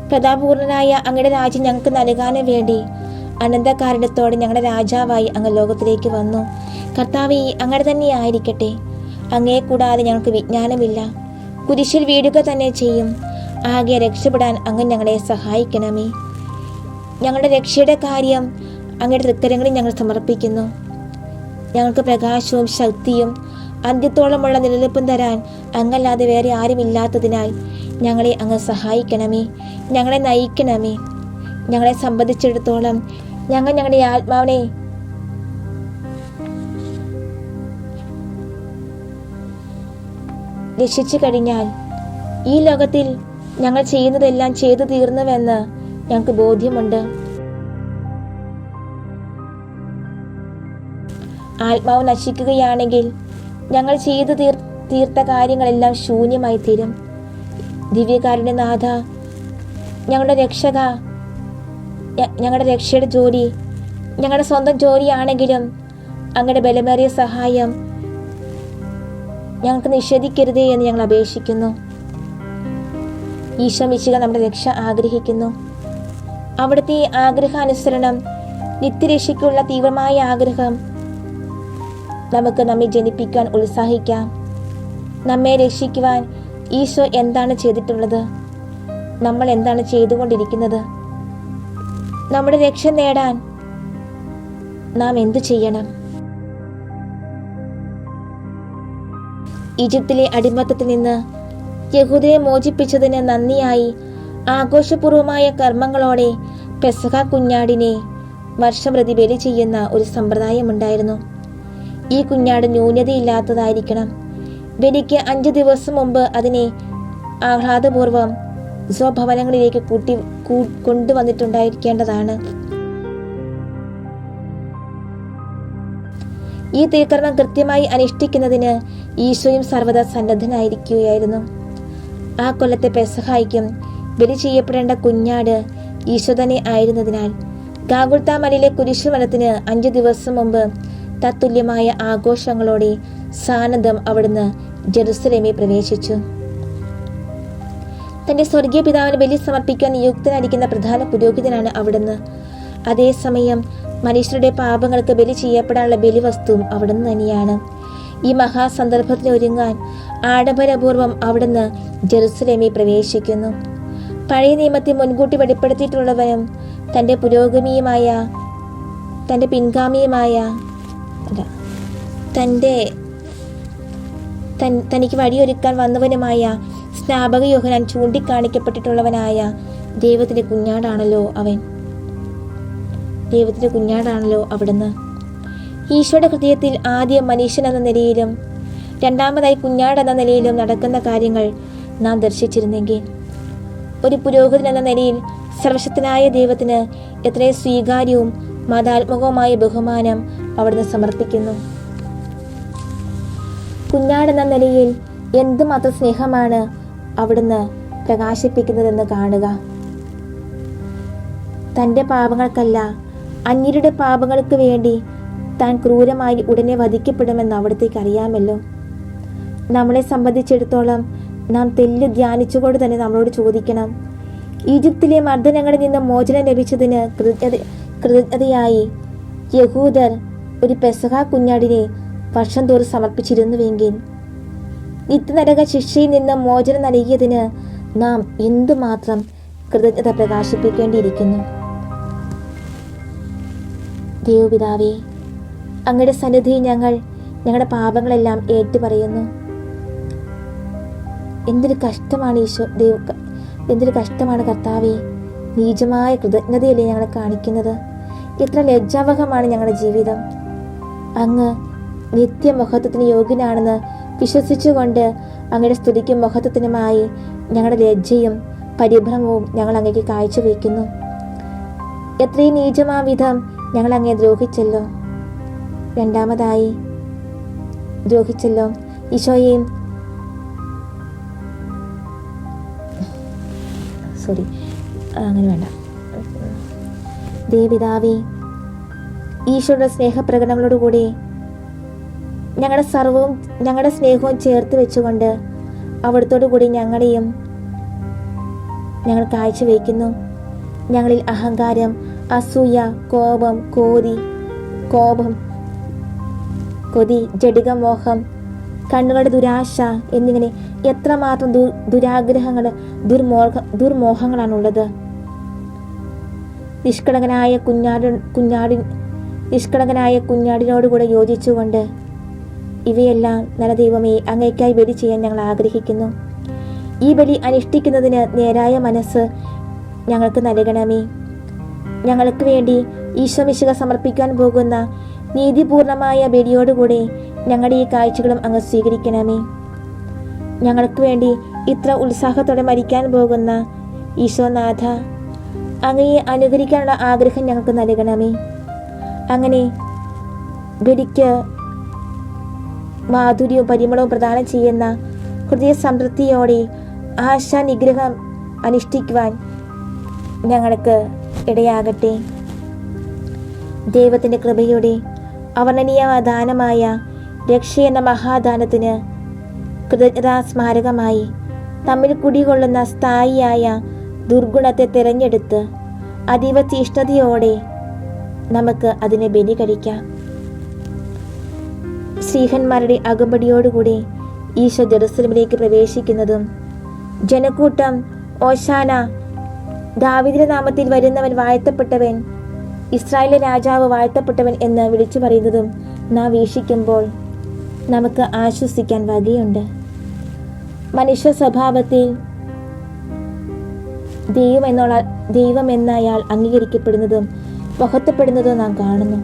പ്രതാപപൂർണനായ അങ്ങയുടെ രാജ്യം ഞങ്ങൾക്ക് നൽകാനും വേണ്ടി അനന്തകാരുണ്യത്തോടെ ഞങ്ങളുടെ രാജാവായി അങ്ങ് ലോകത്തിലേക്ക് വന്നു. കർത്താവേ, അങ്ങയുടെ തന്നെ ആയിരിക്കട്ടെ. അങ്ങയെ കൂടാതെ ഞങ്ങൾക്ക് വിജ്ഞാനമില്ല. കുരിശിൽ വീഴുക തന്നെ ചെയ്യും. ആകെ രക്ഷപ്പെടാൻ അങ്ങ് ഞങ്ങളെ സഹായിക്കണമേ. ഞങ്ങളുടെ രക്ഷയുടെ കാര്യം അങ്ങയുടെ തൃക്കരങ്ങളിൽ ഞങ്ങൾ സമർപ്പിക്കുന്നു. ഞങ്ങൾക്ക് പ്രകാശവും ശക്തിയും അന്ത്യത്തോളമുള്ള നിലനിൽപ്പും തരാൻ അങ്ങല്ലാതെ വേറെ ആരുമില്ലാത്തതിനാൽ ഞങ്ങളെ അങ്ങ് സഹായിക്കണമേ. ഞങ്ങളെ നയിക്കണമേ. ഞങ്ങളെ സംബന്ധിച്ചിടത്തോളം ഞങ്ങൾ ഞങ്ങളുടെ ആത്മാവിനെ രക്ഷിച്ചു കഴിഞ്ഞാൽ ഈ ലോകത്തിൽ ഞങ്ങൾ ചെയ്യുന്നതെല്ലാം ചെയ്തു തീർന്നുവെന്ന് ഞങ്ങൾക്ക് ബോധ്യമുണ്ട്. ആത്മാവ് നശിക്കുകയാണെങ്കിൽ ഞങ്ങൾ ചെയ്തു തീർത്ത കാര്യങ്ങളെല്ലാം ശൂന്യമായി തീരും. ദിവ്യകാരുണ്യനാഥ, ഞങ്ങളുടെ രക്ഷക, ഞങ്ങളുടെ രക്ഷയുടെ ജോലി ഞങ്ങളുടെ സ്വന്തം ജോലിയാണെങ്കിലും അങ്ങയുടെ ബലമേറിയ സഹായം ഞങ്ങൾക്ക് നിഷേധിക്കരുതേ എന്ന് ഞങ്ങൾ അപേക്ഷിക്കുന്നു. ഈശോ മിശിഹ നമ്മുടെ രക്ഷ ആഗ്രഹിക്കുന്നു. അവിടുത്തെ ഈ ആഗ്രഹാനുസരണം, നിത്യരക്ഷയ്ക്കുള്ള തീവ്രമായ ആഗ്രഹം നമുക്ക് നമ്മെ ജനിപ്പിക്കാൻ ഉത്സാഹിക്കാം. നമ്മെ രക്ഷിക്കുവാൻ ഈശോ എന്താണ് ചെയ്തിട്ടുള്ളത്? നമ്മൾ എന്താണ് ചെയ്തുകൊണ്ടിരിക്കുന്നത്? നമ്മുടെ രക്ഷ നേടാൻ നാം എന്തു ചെയ്യണം? ഈജിപ്തിലെ അടിമത്തത്തിൽ നിന്ന് യഹൂദയെ മോചിപ്പിച്ചതിന് നന്ദിയായി ആഘോഷപൂർവമായ കർമ്മങ്ങളോടെ പെസഹ കുഞ്ഞാടിനെ വർഷം പ്രതി ബലി ചെയ്യുന്ന ഒരു സമ്പ്രദായമുണ്ടായിരുന്നു. ഈ കുഞ്ഞാട് ന്യൂനതയില്ലാത്തതായിരിക്കണം. ബലിക്ക് 5 ദിവസം മുമ്പ് അതിനെ ആഹ്ലാദപൂർവം സ്വഭവനങ്ങളിലേക്ക് കൊണ്ടുവന്നിട്ടുണ്ടായിരിക്കേണ്ടതാണ്. ഈ തിരുക്കർമ്മം കൃത്യമായി അനുഷ്ഠിക്കുന്നതിന് ഈശോയും സർവ്വദാ സന്നദ്ധനായിരിക്കുകയായിരുന്നു. ആ കൊല്ലത്തെ പെസഹായ്ക്കും ബലി ചെയ്യപ്പെടേണ്ട കുഞ്ഞാട് ഈശോ തന്നെ ആയിരുന്നതിനാൽ ഗാഗുൽത്താ മലയിലെ കുരിശുമരത്തിന് 5 ദിവസം മുമ്പ് തത്തുല്യമായ ആഘോഷങ്ങളോടെ സാനന്ദം അവിടുന്ന് ജെറുസലേമിൽ പ്രവേശിച്ചു. തന്റെ സ്വർഗീയ പിതാവിന് ബലി സമർപ്പിക്കാൻ നിയുക്തനായിരിക്കുന്ന പ്രധാന പുരോഹിതനാണ് അവിടുന്ന്. അതേസമയം മനുഷ്യരുടെ പാപങ്ങൾക്ക് ബലി ചെയ്യപ്പെടാനുള്ള ബലിവസ്തുവും അവിടുന്ന് തന്നെയാണ്. ഈ മഹാസന്ദർഭത്തിന് ഒരുങ്ങാൻ ആഡംബരപൂർവ്വം അവിടുന്ന് ജെറുസലേമിൽ പ്രവേശിക്കുന്നു. പഴയ നിയമത്തെ മുൻകൂട്ടി വെളിപ്പെടുത്തിയിട്ടുള്ളവരും തന്റെ തനിക്ക് വഴിയൊരുക്കാൻ വന്നവനുമായ സ്നാപക യോഹന്നാൻ ചൂണ്ടിക്കാണിക്കപ്പെട്ടിട്ടുള്ളവനായ ദൈവത്തിന്റെ കുഞ്ഞാടാണല്ലോ അവിടുന്ന്. ഈശോയുടെ ഹൃദയത്തിൽ ആദ്യം മനുഷ്യൻ എന്ന നിലയിലും രണ്ടാമതായി കുഞ്ഞാട് എന്ന നിലയിലും നടക്കുന്ന കാര്യങ്ങൾ നാം ദർശിച്ചിരുന്നെങ്കിൽ ഒരു പുരോഹിതൻ എന്ന നിലയിൽ സർവശക്തനായ ദൈവത്തിന് എത്രയും സ്വീകാര്യവും മതാത്മകവുമായ ബഹുമാനം അവിടുന്ന് സമർപ്പിക്കുന്നു. കുഞ്ഞാടെന്ന നിലയിൽ എന്തുമാത്രം സ്നേഹമാണ് അവിടുന്ന് പ്രകാശിപ്പിക്കുന്നതെന്ന് കാണുക. തൻ്റെ പാപങ്ങൾക്കല്ല, അന്യരുടെ പാപങ്ങൾക്ക് വേണ്ടി താൻ ക്രൂരമായി ഉടനെ വധിക്കപ്പെടുമെന്ന് അവിടത്തേക്ക് അറിയാമല്ലോ. നമ്മളെ സംബന്ധിച്ചിടത്തോളം നാം തെല്ല് ധ്യാനിച്ചുകൊണ്ട് തന്നെ നമ്മളോട് ചോദിക്കണം, ഈജിപ്തിലെ മർദ്ദനങ്ങളിൽ നിന്ന് മോചനം ലഭിച്ചതിന് കൃതജ്ഞതയായി യഹൂദർ ഒരു പെസഹ കുഞ്ഞാടിനെ വർഷം തോറും സമർപ്പിച്ചിരുന്നുവെങ്കിൽ നിത്യനരക ശിക്ഷയിൽ നിന്ന് മോചനം നൽകിയതിന് നാം എന്തുമാത്രം കൃതജ്ഞത പ്രകാശിപ്പിക്കേണ്ടിയിരിക്കുന്നു. ദൈവപിതാവേ, അങ്ങയുടെ സന്നിധിയിൽ ഞങ്ങൾ ഞങ്ങളുടെ പാപങ്ങളെല്ലാം ഏറ്റുപറയുന്നു. എന്തൊരു കഷ്ടമാണ് എന്തൊരു കഷ്ടമാണ് കർത്താവേ, നീചമായ കൃതജ്ഞതയല്ലേ ഞങ്ങളെ കാണിക്കുന്നത്. എത്ര ലജ്ജാവഹമാണ് ഞങ്ങളുടെ ജീവിതം. അങ്ങ് നിത്യമഹത്വത്തിന് യോഗ്യനാണെന്ന് വിശ്വസിച്ചുകൊണ്ട് അങ്ങയുടെ സ്തുതിക്കും മഹത്വത്തിനുമായി ഞങ്ങളുടെ ലജ്ജയും പരിഭ്രമവും ഞങ്ങൾ അങ്ങേക്ക് കാഴ്ചവെക്കുന്നു. എത്രയും നീചമാം വിധം ഞങ്ങൾ അങ്ങേ ദ്രോഹിച്ചല്ലോ. രണ്ടാമതായി ദ്രോഹിച്ചല്ലോ ഈശോയെയും അങ്ങനെ വേണ്ട. ദേവിതാവേ, ഈശോയുടെ സ്നേഹപ്രകടനങ്ങളോടുകൂടി ഞങ്ങളുടെ സ്നേഹവും ചേർത്ത് വെച്ചുകൊണ്ട് അവിടത്തോടു കൂടി ഞങ്ങൾ കാഴ്ചവെക്കുന്നു. ഞങ്ങളിൽ അഹങ്കാരം, അസൂയ, കൊതി, ജഡികമോഹം, കണ്ണുകളുടെ ദുരാശ എന്നിങ്ങനെ എത്രമാത്രം ദുരാഗ്രഹങ്ങൾ, ദുർമോഹങ്ങളാണുള്ളത്. നിഷ്കളങ്കനായ കുഞ്ഞാടിനോടുകൂടെ യോജിച്ചുകൊണ്ട് ഇവയെല്ലാം നല്ല ദൈവമേ അങ്ങേക്കായി ബലി ചെയ്യാൻ ഞങ്ങൾ ആഗ്രഹിക്കുന്നു. ഈ ബലി അനുഷ്ഠിക്കുന്നതിന് നേരായ മനസ്സ് ഞങ്ങൾക്ക് നൽകണമേ. ഞങ്ങൾക്ക് വേണ്ടി ഈശോമിശിഹ സമർപ്പിക്കാൻ പോകുന്ന നീതിപൂർണമായ ബലിയോടുകൂടെ ഞങ്ങളുടെ ഈ കാഴ്ചകളും അങ്ങ് സ്വീകരിക്കണമേ. ഞങ്ങൾക്ക് വേണ്ടി ഇത്ര ഉത്സാഹത്തോടെ മരിക്കാൻ പോകുന്ന ഈശോനാഥ, അങ്ങയെ അനുകരിക്കാനുള്ള ആഗ്രഹം ഞങ്ങൾക്ക് നൽകണമേ. അങ്ങനെ ബലിക്ക് മാധുര്യവും പരിമളവും പ്രദാനം ചെയ്യുന്ന ഹൃദയ സംതൃപ്തിയോടെ ആശാനിഗ്രഹം അനുഷ്ഠിക്കുവാൻ ഞങ്ങൾക്ക് ഇടയാകട്ടെ. ദൈവത്തിൻ്റെ കൃപയുടെ അവർണ്ണനീയ ദാനമായ രക്ഷ എന്ന മഹാദാനത്തിന് കൃതജ്ഞതാ സ്മാരകമായി തമ്മിൽ കുടികൊള്ളുന്ന സ്ഥായിയായ ദുർഗുണത്തെ തിരഞ്ഞെടുത്ത് അതീവ തീഷ്ണതയോടെ നമുക്ക് അതിനെ ബലി കഴിക്കാം. സ്ത്രീഹന്മാരുടെ അകമ്പടിയോടുകൂടി ഈശോ ജെറുസലേമിലേക്ക് പ്രവേശിക്കുന്നതും ജനക്കൂട്ടം ഓശാന, ദാവീദിന്റെ നാമത്തിൽ വരുന്നവൻ വാഴ്ത്തപ്പെട്ടവൻ, ഇസ്രായേലിലെ രാജാവ് വാഴ്ത്തപ്പെട്ടവൻ എന്ന് വിളിച്ചു പറയുന്നതും നാം വീക്ഷിക്കുമ്പോൾ നമുക്ക് ആശ്വസിക്കാൻ വകയുണ്ട്. മനുഷ്യ സ്വഭാവത്തിൽ ദൈവം എന്നയാൾ അംഗീകരിക്കപ്പെടുന്നതും മഹത്വപ്പെടുന്നതും നാം കാണുന്നു.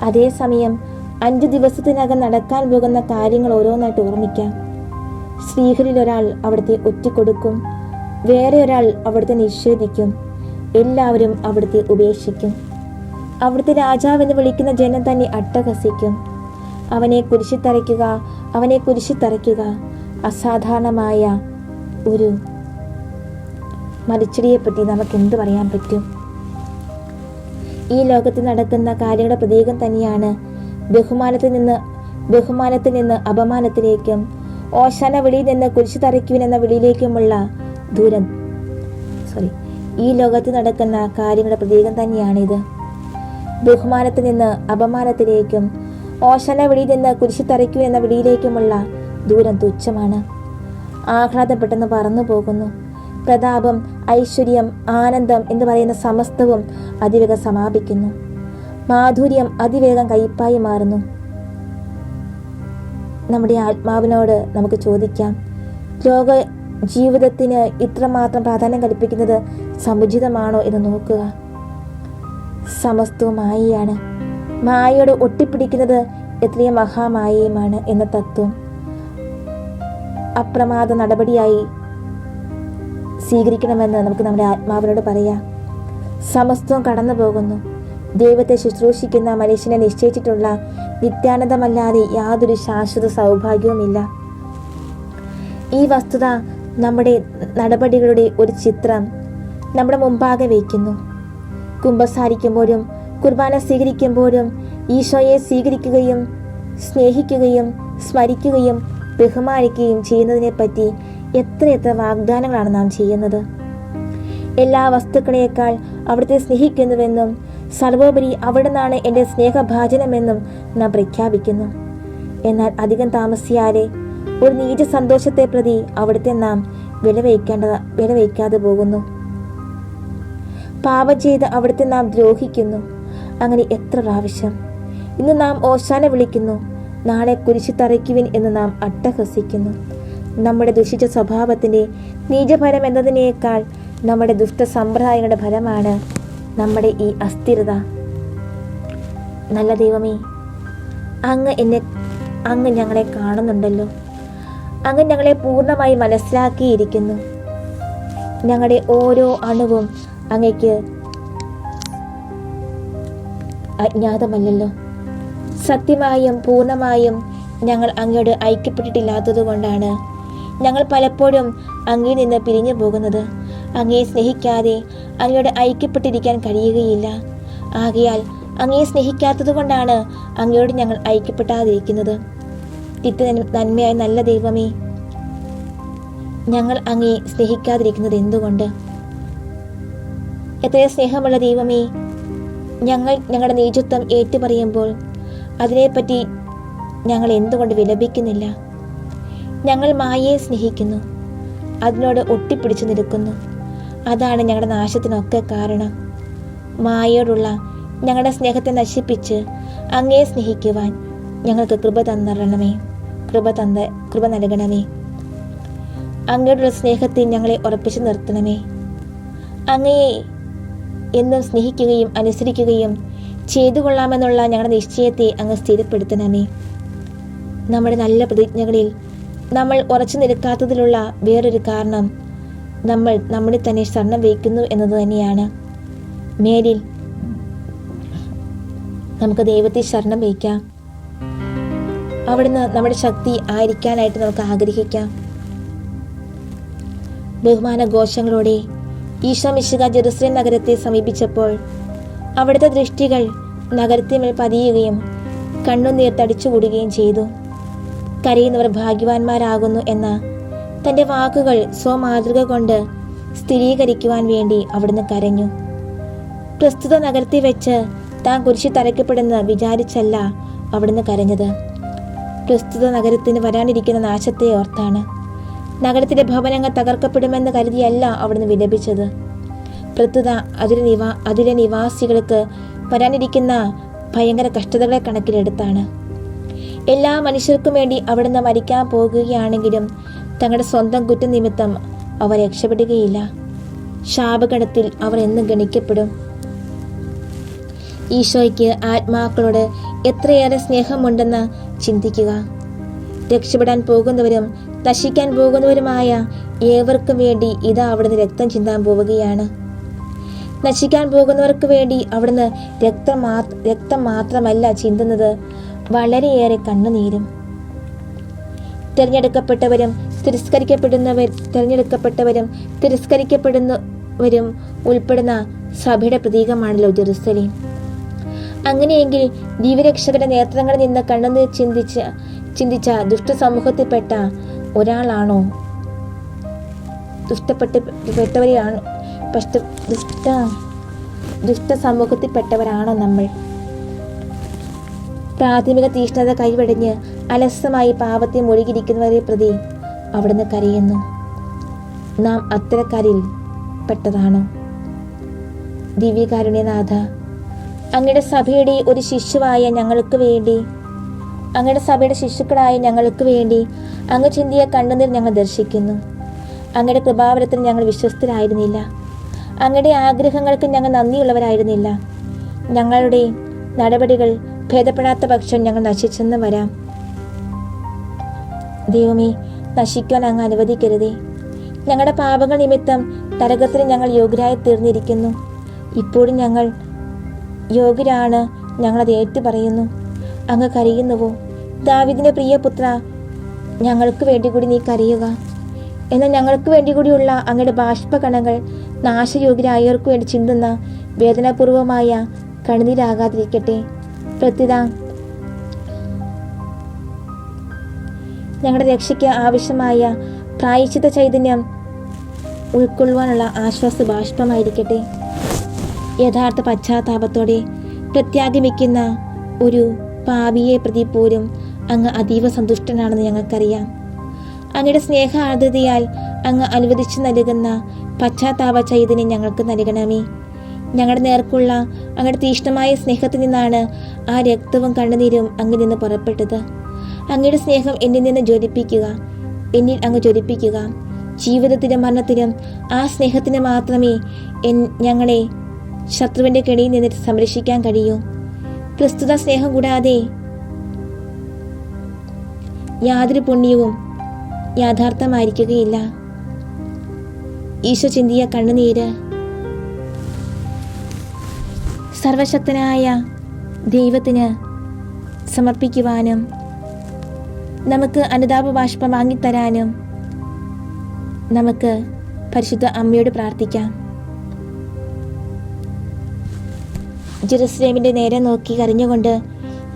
അതേസമയം 5 ദിവസത്തിനകം നടക്കാൻ പോകുന്ന കാര്യങ്ങൾ ഓരോന്നായിട്ട് ഓർമ്മിക്കാം. സ്ത്രീകളിൽ ഒരാൾ അവിടുത്തെ ഒറ്റിക്കൊടുക്കും, വേറെ ഒരാൾ അവിടുത്തെ നിഷേധിക്കും, എല്ലാവരും അവിടുത്തെ ഉപേക്ഷിക്കും. അവിടുത്തെ രാജാവെന്ന് വിളിക്കുന്ന ജനം തന്നെ അട്ടഹസിക്കും. അവനെ കുരിശിത്തറയ്ക്കുക, അവനെ കുരിശിത്തറയ്ക്കുക. അസാധാരണമായ ഒരു മരിച്ചടിയെപ്പറ്റി നമുക്ക് എന്ത് പറയാൻ പറ്റും? ഈ ലോകത്ത് നടക്കുന്ന കാര്യങ്ങളുടെ പ്രതീകം തന്നെയാണ് ബഹുമാനത്തിൽ നിന്ന് അപമാനത്തിലേക്കും ഓശാന വിളിയിൽ നിന്ന് കുരിശു തറയ്ക്കുവിൻ എന്ന വിളിയിലേക്കുമുള്ള ദൂരം. ഈ ലോകത്ത് നടക്കുന്ന കാര്യങ്ങളുടെ പ്രതീകം തന്നെയാണിത്. ബഹുമാനത്തിൽ നിന്ന് അപമാനത്തിലേക്കും ഓശാന വിളിയിൽ നിന്ന് കുരിശു തറയ്ക്കുവിൻ എന്ന വിളിയിലേക്കുമുള്ള ദൂരം തുച്ഛമാണ്. ആഹ്ലാദം പെട്ടെന്ന് പറന്നു പോകുന്നു. പ്രതാപം, ഐശ്വര്യം, ആനന്ദം എന്ന് പറയുന്ന സമസ്തവും അതിവേഗം സമാപിക്കുന്നു. മാധുര്യം അതിവേഗം കയ്പായി മാറുന്നു. നമ്മുടെ ആത്മാവിനോട് നമുക്ക് ചോദിക്കാം, ലോക ജീവിതത്തിന് ഇത്രമാത്രം പ്രാധാന്യം കൽപ്പിക്കുന്നത് സമുചിതമാണോ എന്ന് നോക്കുക. സമസ്തവും മായയാണ്. മായയോട് ഒട്ടിപ്പിടിക്കുന്നത് എത്രയും മഹാമായയുമാണ് എന്ന തത്വം അപ്രമാദ നടപടിയായി സ്വീകരിക്കണമെന്ന് നമുക്ക് നമ്മുടെ ആത്മാവിനോട് പറയാം. സമസ്തവും കടന്നു പോകുന്നു. ദൈവത്തെ ശുശ്രൂഷിക്കുന്ന മനുഷ്യനെ നിശ്ചയിച്ചിട്ടുള്ള നിത്യാനന്ദമല്ലാതെ യാതൊരു ശാശ്വത സൗഭാഗ്യവുമില്ല. ഈ വസ്തുത നമ്മുടെ നടപടികളുടെ ഒരു ചിത്രം നമ്മുടെ മുമ്പാകെ വയ്ക്കുന്നു. കുമ്പസാരിക്കുമ്പോഴും കുർബാന സ്വീകരിക്കുമ്പോഴും ഈശോയെ സ്വീകരിക്കുകയും സ്നേഹിക്കുകയും സ്മരിക്കുകയും ബഹുമാനിക്കുകയും ചെയ്യുന്നതിനെപ്പറ്റി എത്രയെത്ര വാഗ്ദാനങ്ങളാണ് നാം ചെയ്യുന്നത്. എല്ലാ വസ്തുക്കളേക്കാൾ അവിടുത്തെ സ്നേഹിക്കുന്നുവെന്നും സർവോപരി അവിടെ നിന്നാണ് എൻ്റെ സ്നേഹഭാജനമെന്നും നാം പ്രഖ്യാപിക്കുന്നു. എന്നാൽ അധികം താമസിയാതെ ഒരു നീച സന്തോഷത്തെ പ്രതി അവിടുത്തെ നാം വിലവയ്ക്കാതെ പോകുന്നു. പാപം ചെയ്ത് അവിടുത്തെ നാം ദ്രോഹിക്കുന്നു. അങ്ങനെ എത്ര പ്രാവശ്യം. ഇന്ന് നാം ഓശാന വിളിക്കുന്നു, നാളെ കുരിശു തറയ്ക്കുവിൻ എന്ന് നാം അട്ടഹസിക്കുന്നു. നമ്മുടെ ദുഷിച്ച സ്വഭാവത്തിൻ്റെ നീചഫലം എന്നതിനേക്കാൾ നമ്മുടെ ദുഷ്ട സമ്പ്രദായങ്ങളുടെ ഫലമാണ് നമ്മുടെ ഈ അസ്ഥിരത. നല്ല ദൈവമേ, അങ്ങ് ഞങ്ങളെ കാണുന്നുണ്ടല്ലോ. അങ്ങ് ഞങ്ങളെ പൂർണ്ണമായി മനസ്സിലാക്കിയിരിക്കുന്നു. ഞങ്ങളുടെ ഓരോ അണുവും അങ്ങയ്ക്ക് അജ്ഞാതമല്ലല്ലോ. സത്യമായും പൂർണ്ണമായും ഞങ്ങൾ അങ്ങയോട് ഐക്യപ്പെട്ടിട്ടില്ലാത്തതുകൊണ്ടാണ് ഞങ്ങൾ പലപ്പോഴും അങ്ങയിൽ നിന്ന് പിരിഞ്ഞു പോകുന്നത്. അങ്ങയെ സ്നേഹിക്കാതെ അങ്ങയോട് ഐക്യപ്പെട്ടിരിക്കാൻ കഴിയുകയില്ല. ആകയാൽ അങ്ങയെ സ്നേഹിക്കാത്തത് കൊണ്ടാണ് അങ്ങയോട് ഞങ്ങൾ ഐക്യപ്പെട്ടാതിരിക്കുന്നത്. നന്മയായ നല്ല ദൈവമേ, ഞങ്ങൾ അങ്ങയെ സ്നേഹിക്കാതിരിക്കുന്നത് എന്തുകൊണ്ട്? എത്രയോ സ്നേഹമുള്ള ദൈവമേ, ഞങ്ങളുടെ നീചത്വം ഏറ്റുപറയുമ്പോൾ അതിനെപ്പറ്റി ഞങ്ങൾ എന്തുകൊണ്ട് വിലപിക്കുന്നില്ല? ഞങ്ങൾ മായയെ സ്നേഹിക്കുന്നു, അതിനോട് ഒട്ടിപ്പിടിച്ചു നിൽക്കുന്നു. അതാണ് ഞങ്ങളുടെ നാശത്തിനൊക്കെ കാരണം. മായയോടുള്ള ഞങ്ങളുടെ സ്നേഹത്തെ നശിപ്പിച്ച് അങ്ങയെ സ്നേഹിക്കുവാൻ ഞങ്ങൾക്ക് കൃപ നൽകണമേ. അങ്ങയോടുള്ള സ്നേഹത്തിൽ ഞങ്ങളെ ഉറപ്പിച്ചു നിർത്തണമേ. അങ്ങയെ എന്നും സ്നേഹിക്കുകയും അനുസരിക്കുകയും ചെയ്തു കൊള്ളാമെന്നുള്ള ഞങ്ങളുടെ നിശ്ചയത്തെ അങ്ങ് സ്ഥിരപ്പെടുത്തണമേ. നമ്മുടെ നല്ല പ്രതിജ്ഞകളിൽ നമ്മൾ ഉറച്ചു നിൽക്കാത്തതിലുള്ള വേറൊരു കാരണം നമ്മൾ നമ്മളിൽ തന്നെ ശരണം വയ്ക്കുന്നു എന്നത് തന്നെയാണ്. മേലിൽ നമുക്ക് ദൈവത്തെ ശരണം വയ്ക്കാം. അവിടുന്ന് നമ്മുടെ ശക്തി ആയിരിക്കാനായിട്ട് നമുക്ക് ആഗ്രഹിക്കാം. ബഹുമാന ഘോഷങ്ങളോടെ ഈശോ മിശിഹ ജെറുസലേം നഗരത്തെ സമീപിച്ചപ്പോൾ അവിടുത്തെ ദൃഷ്ടികൾ നഗരത്തിന്മേൽ പതിയുകയും കണ്ണുനീർ തടിച്ചുകൂടുകയും ചെയ്തു. കരയുന്നവർ ഭാഗ്യവാന്മാരാകുന്നു എന്ന തൻ്റെ വാക്കുകൾ സ്വമാതൃക കൊണ്ട് സ്ഥിരീകരിക്കുവാൻ വേണ്ടി അവിടുന്ന് കരഞ്ഞു. പ്രസ്തുത നഗരത്തിൽ വെച്ച് താൻ കുരിശിൽ തറയ്ക്കപ്പെടുന്ന വിചാരിച്ചല്ല അവിടുന്ന് കരഞ്ഞത്. പ്രസ്തുത നഗരത്തിന് വരാനിരിക്കുന്ന നാശത്തെ ഓർത്താണ്. നഗരത്തിലെ ഭവനങ്ങൾ തകർക്കപ്പെടുമെന്ന് കരുതിയല്ല അവിടുന്ന് വിലപിച്ചത്. പ്രസ്തുത അതിലെ നിവാസികൾക്ക് വരാനിരിക്കുന്ന ഭയങ്കര കഷ്ടതകളെ കണക്കിലെടുത്താണ്. എല്ലാ മനുഷ്യർക്കും വേണ്ടി അവിടുന്ന് മരിക്കാൻ പോകുകയാണെങ്കിലും തങ്ങളുടെ സ്വന്തം കുറ്റനിമിത്തം അവർ രക്ഷപ്പെടുകയില്ല. ശാപഗണത്തിൽ അവർ എന്നും ഗണിക്കപ്പെടും. ഈശോയ്ക്ക് ആത്മാക്കളോട് എത്രയേറെ സ്നേഹമുണ്ടെന്ന് ചിന്തിക്കുക. രക്ഷപ്പെടാൻ പോകുന്നവരും നശിക്കാൻ പോകുന്നവരുമായ ഏവർക്കും വേണ്ടി ഇതാ അവിടുന്ന് രക്തം ചിന്താൻ പോവുകയാണ്. നശിക്കാൻ പോകുന്നവർക്ക് വേണ്ടി അവിടുന്ന് രക്തം മാത്രമല്ല ചിന്തുന്നത്, വളരെയേറെ കണ്ണുനീരും. തിരഞ്ഞെടുക്കപ്പെട്ടവരും തിരസ്കരിക്കപ്പെടുന്നവരും ഉൾപ്പെടുന്ന സഭയുടെ പ്രതീകമാണല്ലോ ജെറുസലേം. അങ്ങനെയെങ്കിൽ ദിവ്യരക്ഷകന്റെ നേത്രങ്ങളിൽ നിന്ന് കണ്ണുനീർ ചിന്തിച്ച ദുഷ്ടസമൂഹത്തിൽപ്പെട്ട ഒരാളാണോ? ദുഷ്ടസമൂഹത്തിൽപ്പെട്ടവരാണോ നമ്മൾ? പ്രാഥമിക തീഷ്ണത കൈവെടിഞ്ഞ് അലസമായി പാപത്തെ മുഴുകിയിരിക്കുന്നവരെ പ്രതി അവിടുന്ന് കരയുന്നു. നാം അത്തരക്കാരിൽ പെട്ടതാണോ? ദിവ്യകാരുണ്യനാഥ, അങ്ങയുടെ സഭയുടെ ഒരു ശിശുവായ ഞങ്ങൾക്ക് വേണ്ടി, അങ്ങയുടെ സഭയുടെ ശിശുക്കളായ ഞങ്ങൾക്ക് വേണ്ടി അങ്ങ് ചിന്തിയ കണ്ണുനീർ ഞങ്ങൾ ദർശിക്കുന്നു. അങ്ങയുടെ കൃപാവരത്തിന് ഞങ്ങൾ വിശ്വസ്തരായിരുന്നില്ല. അങ്ങയുടെ ആഗ്രഹങ്ങൾക്ക് ഞങ്ങൾ നന്ദിയുള്ളവരായിരുന്നില്ല. ഞങ്ങളുടെ നടപടികൾ ഭേദപ്പെടാത്ത പക്ഷം ഞങ്ങൾ നശിച്ചെന്ന് വരാം. ദൈവമേ, നശിക്കാൻ അങ്ങ് അനുവദിക്കരുതേ. ഞങ്ങളുടെ പാപങ്ങൾ നിമിത്തം നരകത്തിന് ഞങ്ങൾ യോഗ്യരായി തീർന്നിരിക്കുന്നു. ഇപ്പോഴും ഞങ്ങൾ യോഗ്യരാണ്, ഞങ്ങളത് ഏറ്റുപറയുന്നു. അങ്ങ് കരയുന്നുവോ? ദാവീദിന്റെ പ്രിയപുത്ര, ഞങ്ങൾക്ക് വേണ്ടി കൂടി നീ കരയുക. എന്നാൽ ഞങ്ങൾക്ക് വേണ്ടി കൂടിയുള്ള അങ്ങയുടെ ബാഷ്പകണങ്ങൾ നാശയോഗ്യരായവർക്ക് വേണ്ടി ചിന്തുന്ന വേദനാപൂർവമായ കണ്ണുനീരാകാതിരിക്കട്ടെ. പ്രത്യുത ഞങ്ങളുടെ രക്ഷയ്ക്ക് ആവശ്യമായ പ്രായശ്ചിത്ത ചൈതന്യം ഉൾക്കൊള്ളുവാനുള്ള ആശ്വാസ ബാഷ്പമായിരിക്കട്ടെ. യഥാർത്ഥ പശ്ചാത്താപത്തോടെ പ്രത്യാഗമിക്കുന്ന ഒരു പാപിയെ പ്രതി പോലും അങ്ങ് അതീവ സന്തുഷ്ടനാണെന്ന് ഞങ്ങൾക്കറിയാം. അങ്ങയുടെ സ്നേഹ ആർദ്രതയാൽ അങ്ങ് അനുവദിച്ചു നൽകുന്ന പശ്ചാത്താപ ചൈതന്യം ഞങ്ങൾക്ക് നൽകണമേ. ഞങ്ങളുടെ നേർക്കുള്ള അങ്ങയുടെ തീഷ്ണമായ സ്നേഹത്തിൽ നിന്നാണ് ആ രക്തവും കണ്ണുനീരും അങ്ങിൽ നിന്ന് പുറപ്പെട്ടത്. അങ്ങയുടെ സ്നേഹം എന്നിൽ നിന്ന് ജ്വലിപ്പിക്കുക, എന്നിൽ അങ്ങ് ജ്വലിപ്പിക്കുക. ജീവിതത്തിലും മരണത്തിലും ആ സ്നേഹത്തിന് മാത്രമേ ഞങ്ങളെ ശത്രുവിൻ്റെ കെണിയിൽ നിന്ന് സംരക്ഷിക്കാൻ കഴിയൂ. പ്രസ്തുത സ്നേഹം കൂടാതെ യാതൊരു പുണ്യവും യാഥാർത്ഥമായിരിക്കുകയില്ല. ഈശോ ചിന്തിയ കണ്ണുനീര് സർവശക്തനായ ദൈവത്തിന് സമർപ്പിക്കുവാനും നമുക്ക് അനുതാപ ബാഷ്പം വാങ്ങിത്തരാനും നമുക്ക് പരിശുദ്ധ അമ്മയോട് പ്രാർത്ഥിക്കാം. ജെറുസലേമിൻ്റെ നേരെ നോക്കി കരഞ്ഞുകൊണ്ട്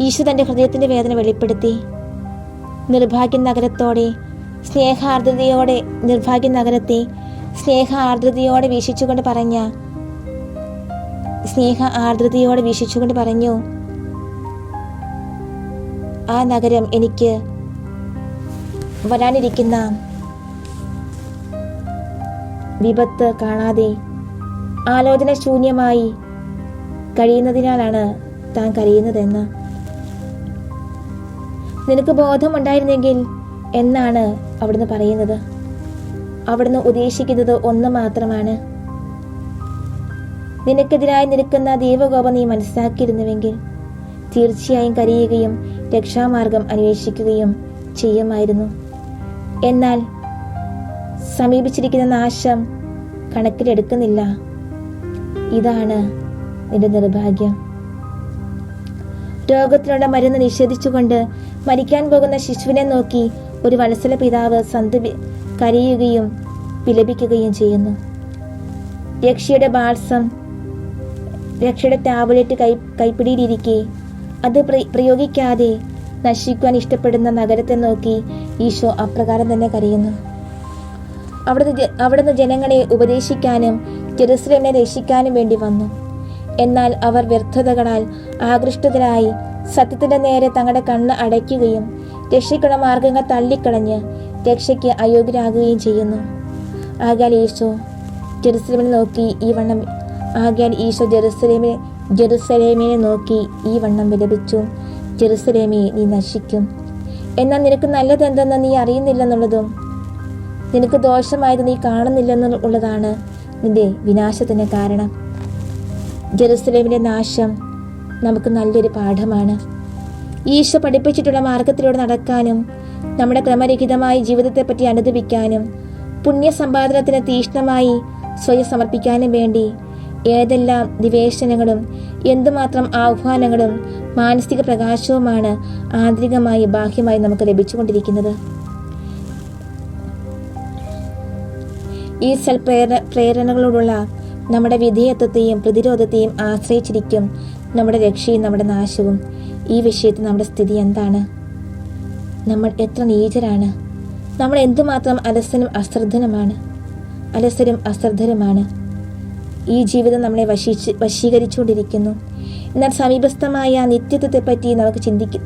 ഈശോ തൻ്റെ ഹൃദയത്തിൻ്റെ വേദന വെളിപ്പെടുത്തി. നിർഭാഗ്യ നഗരത്തെ സ്നേഹ ആർദ്രതയോടെ വീക്ഷിച്ചുകൊണ്ട് പറഞ്ഞു, ആ നഗരം എനിക്ക് വരാനിരിക്കുന്ന വിപത്ത് കാണാതെ ആലോചന ശൂന്യമായി കഴിയുന്നതിനാലാണ് താൻ കരയുന്നതെന്ന്. നിനക്ക് ബോധമുണ്ടായിരുന്നെങ്കിൽ എന്നാണ് അവിടുന്ന് പറയുന്നത്. അവിടുന്ന് ഉദ്ദേശിക്കുന്നത് ഒന്ന് മാത്രമാണ്, നിനക്കെതിരായി നിൽക്കുന്ന ദൈവകോപം നീ മനസ്സിലാക്കിയിരുന്നുവെങ്കിൽ തീർച്ചയായും കരയുകയും രക്ഷാമാർഗം അന്വേഷിക്കുകയും ചെയ്യുമായിരുന്നു. എന്നാൽ സമീപിച്ചിരിക്കുന്ന നാശം കണക്കിലെടുക്കുന്നില്ല. ഇതാണ് നിന്റെ നിർഭാഗ്യം. രോഗത്തിനുള്ള മരുന്ന് നിഷേധിച്ചുകൊണ്ട് മരിക്കാൻ പോകുന്ന ശിശുവിനെ നോക്കി ഒരു വത്സല പിതാവ് കരയുകയും വിലപിക്കുകയും ചെയ്യുന്നു. രക്ഷയുടെ ബാൾസം, രക്ഷയുടെ ടാബ്ലറ്റ് കൈപ്പിടിയിലിരിക്കെ അത് പ്രയോഗിക്കാതെ നശിക്കുവാൻ ഇഷ്ടപ്പെടുന്ന നഗരത്തെ നോക്കി ഈശോ അപ്രകാരം തന്നെ കരയുന്നു. അവിടുന്ന് ജനങ്ങളെ ഉപദേശിക്കാനും ജെറുസലേമിനെ രക്ഷിക്കാനും വേണ്ടി വന്നു. എന്നാൽ അവർ വ്യർത്ഥതകളാൽ ആകൃഷ്ടരായി സത്യത്തിന്റെ നേരെ തങ്ങളുടെ കണ്ണ് അടയ്ക്കുകയും രക്ഷയ്ക്കുള്ള മാർഗങ്ങൾ തള്ളിക്കളഞ്ഞ് രക്ഷയ്ക്ക് അയോഗ്യരാകുകയും ചെയ്യുന്നു. ആകയാൽ ഈശോ ജെറുസലേമിനെ നോക്കി ഈ വണ്ണം വിലപിച്ചു. ജെറുസലേമേ, നീ നശിക്കും. എന്നാൽ നിനക്ക് നല്ലതെന്തെന്ന് നീ അറിയുന്നില്ലെന്നുള്ളതും നിനക്ക് ദോഷമായത് നീ കാണുന്നില്ലെന്നുള്ളതാണ് നിന്റെ വിനാശത്തിന് കാരണം. ജെറുസലേമിന്റെ നാശം നമുക്ക് നല്ലൊരു പാഠമാണ്. ഈശോ പഠിപ്പിച്ചിട്ടുള്ള മാർഗത്തിലൂടെ നടക്കാനും നമ്മുടെ ക്രമരഹിതമായ ജീവിതത്തെപ്പറ്റി അനുദപിക്കാനും പുണ്യസമ്പാദനത്തിന് തീക്ഷ്ണമായി സ്വയം സമർപ്പിക്കാനും വേണ്ടി ഏതെല്ലാം നിവേശനങ്ങളും എന്തുമാത്രം ആഹ്വാനങ്ങളും മാനസിക പ്രകാശവുമാണ് ആന്തരികമായി ബാഹ്യമായി നമുക്ക് ലഭിച്ചുകൊണ്ടിരിക്കുന്നത്. ഈ പ്രേരണകളോടുള്ള നമ്മുടെ വിധേയത്വത്തെയും പ്രതിരോധത്തെയും ആശ്രയിച്ചിരിക്കും നമ്മുടെ രക്ഷയും നമ്മുടെ നാശവും. ഈ വിഷയത്തിൽ നമ്മുടെ സ്ഥിതി എന്താണ്? നമ്മൾ എത്ര നീചരാണ്! നമ്മൾ എന്തുമാത്രം അലസരും അശ്രദ്ധരുമാണ്. ഈ ജീവിതം നമ്മളെ വശീകരിച്ചുകൊണ്ടിരിക്കുന്നു. എന്നാൽ സമീപസ്ഥമായ നിത്യത്വത്തെപ്പറ്റി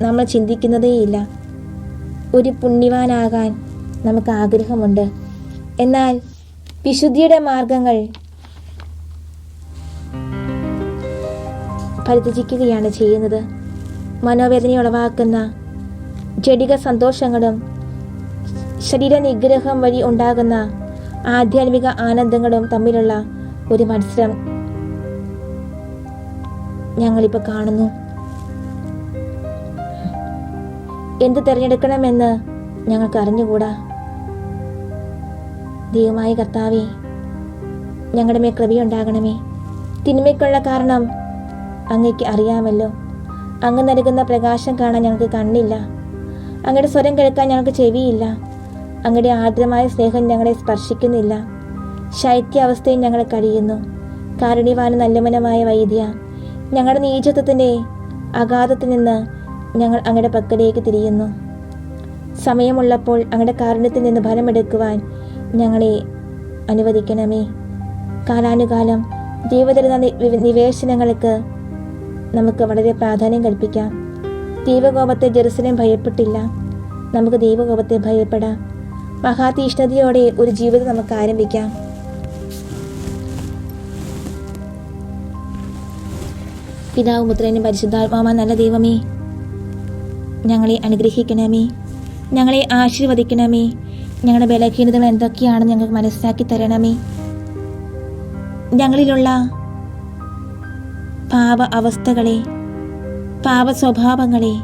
നമ്മൾ ചിന്തിക്കുന്നതേയില്ല. ഒരു പുണ്യവാനാകാൻ നമുക്ക് ആഗ്രഹമുണ്ട്. എന്നാൽ വിശുദ്ധിയുടെ മാർഗങ്ങൾ പരിത്യജിക്കുകയാണ് ചെയ്യുന്നത്. മനോവേദന ഉളവാക്കുന്ന ജഡിക സന്തോഷങ്ങളും ശരീര നിഗ്രഹം വഴി ഉണ്ടാകുന്ന ആധ്യാത്മിക ആനന്ദങ്ങളും തമ്മിലുള്ള ഒരു മത്സരം ഞങ്ങളിപ്പോൾ കാണുന്നു. എന്ത് തിരഞ്ഞെടുക്കണമെന്ന് ഞങ്ങൾക്ക് അറിഞ്ഞുകൂടാ. ദൈവമായ കർത്താവേ, ഞങ്ങളുടെ മേൽ കൃപയുണ്ടാകണമേ. തിന്മയ്ക്കുള്ള കാരണം അങ്ങയ്ക്ക് അറിയാമല്ലോ. അങ്ങ് നൽകുന്ന പ്രകാശം കാണാൻ ഞങ്ങൾക്ക് കണ്ണില്ല. അങ്ങയുടെ സ്വരം കേൾക്കാൻ ഞങ്ങൾക്ക് ചെവിയില്ല. അങ്ങയുടെ ആർദ്രമായ സ്നേഹം ഞങ്ങളെ സ്പർശിക്കുന്നില്ല. ശൈത്യാവസ്ഥയിൽ ഞങ്ങൾ കഴിയുന്നു. കാരുണ്യവാനും നല്ലമനമായ വൈദ്യ, ഞങ്ങളുടെ നീചത്വത്തിൻ്റെ അഗാധത്തിൽ നിന്ന് ഞങ്ങൾ അങ്ങയുടെ പക്കലേക്ക് തിരിയുന്നു. സമയമുള്ളപ്പോൾ അങ്ങയുടെ കാരുണ്യത്തിൽ നിന്ന് ഫലമെടുക്കുവാൻ ഞങ്ങളെ അനുവദിക്കണമേ. കാലാനുകാലം ദൈവതരുന്ന നിവേശനങ്ങൾക്ക് നമുക്ക് വളരെ പ്രാധാന്യം കൽപ്പിക്കാം. ദൈവകോപത്തെ ജെറുസലേം ഭയപ്പെട്ടില്ല. നമുക്ക് ദൈവകോപത്തെ ഭയപ്പെടാം. മഹാതീഷ്ണതയോടെ ഒരു ജീവിതം നമുക്ക് ആരംഭിക്കാം. പിതാവും പുത്രനും പരിശുദ്ധാത്മാവായ നല്ല ദൈവമേ, ഞങ്ങളെ അനുഗ്രഹിക്കണമേ, ഞങ്ങളെ ആശീർവദിക്കണമേ. ഞങ്ങളുടെ ബലഹീനതകൾ എന്തൊക്കെയാണെന്ന് ഞങ്ങൾക്ക് മനസ്സിലാക്കി തരണമേ. ഞങ്ങളിലുള്ള പാപ അവസ്ഥകളെ, പാപ സ്വഭാവങ്ങളെ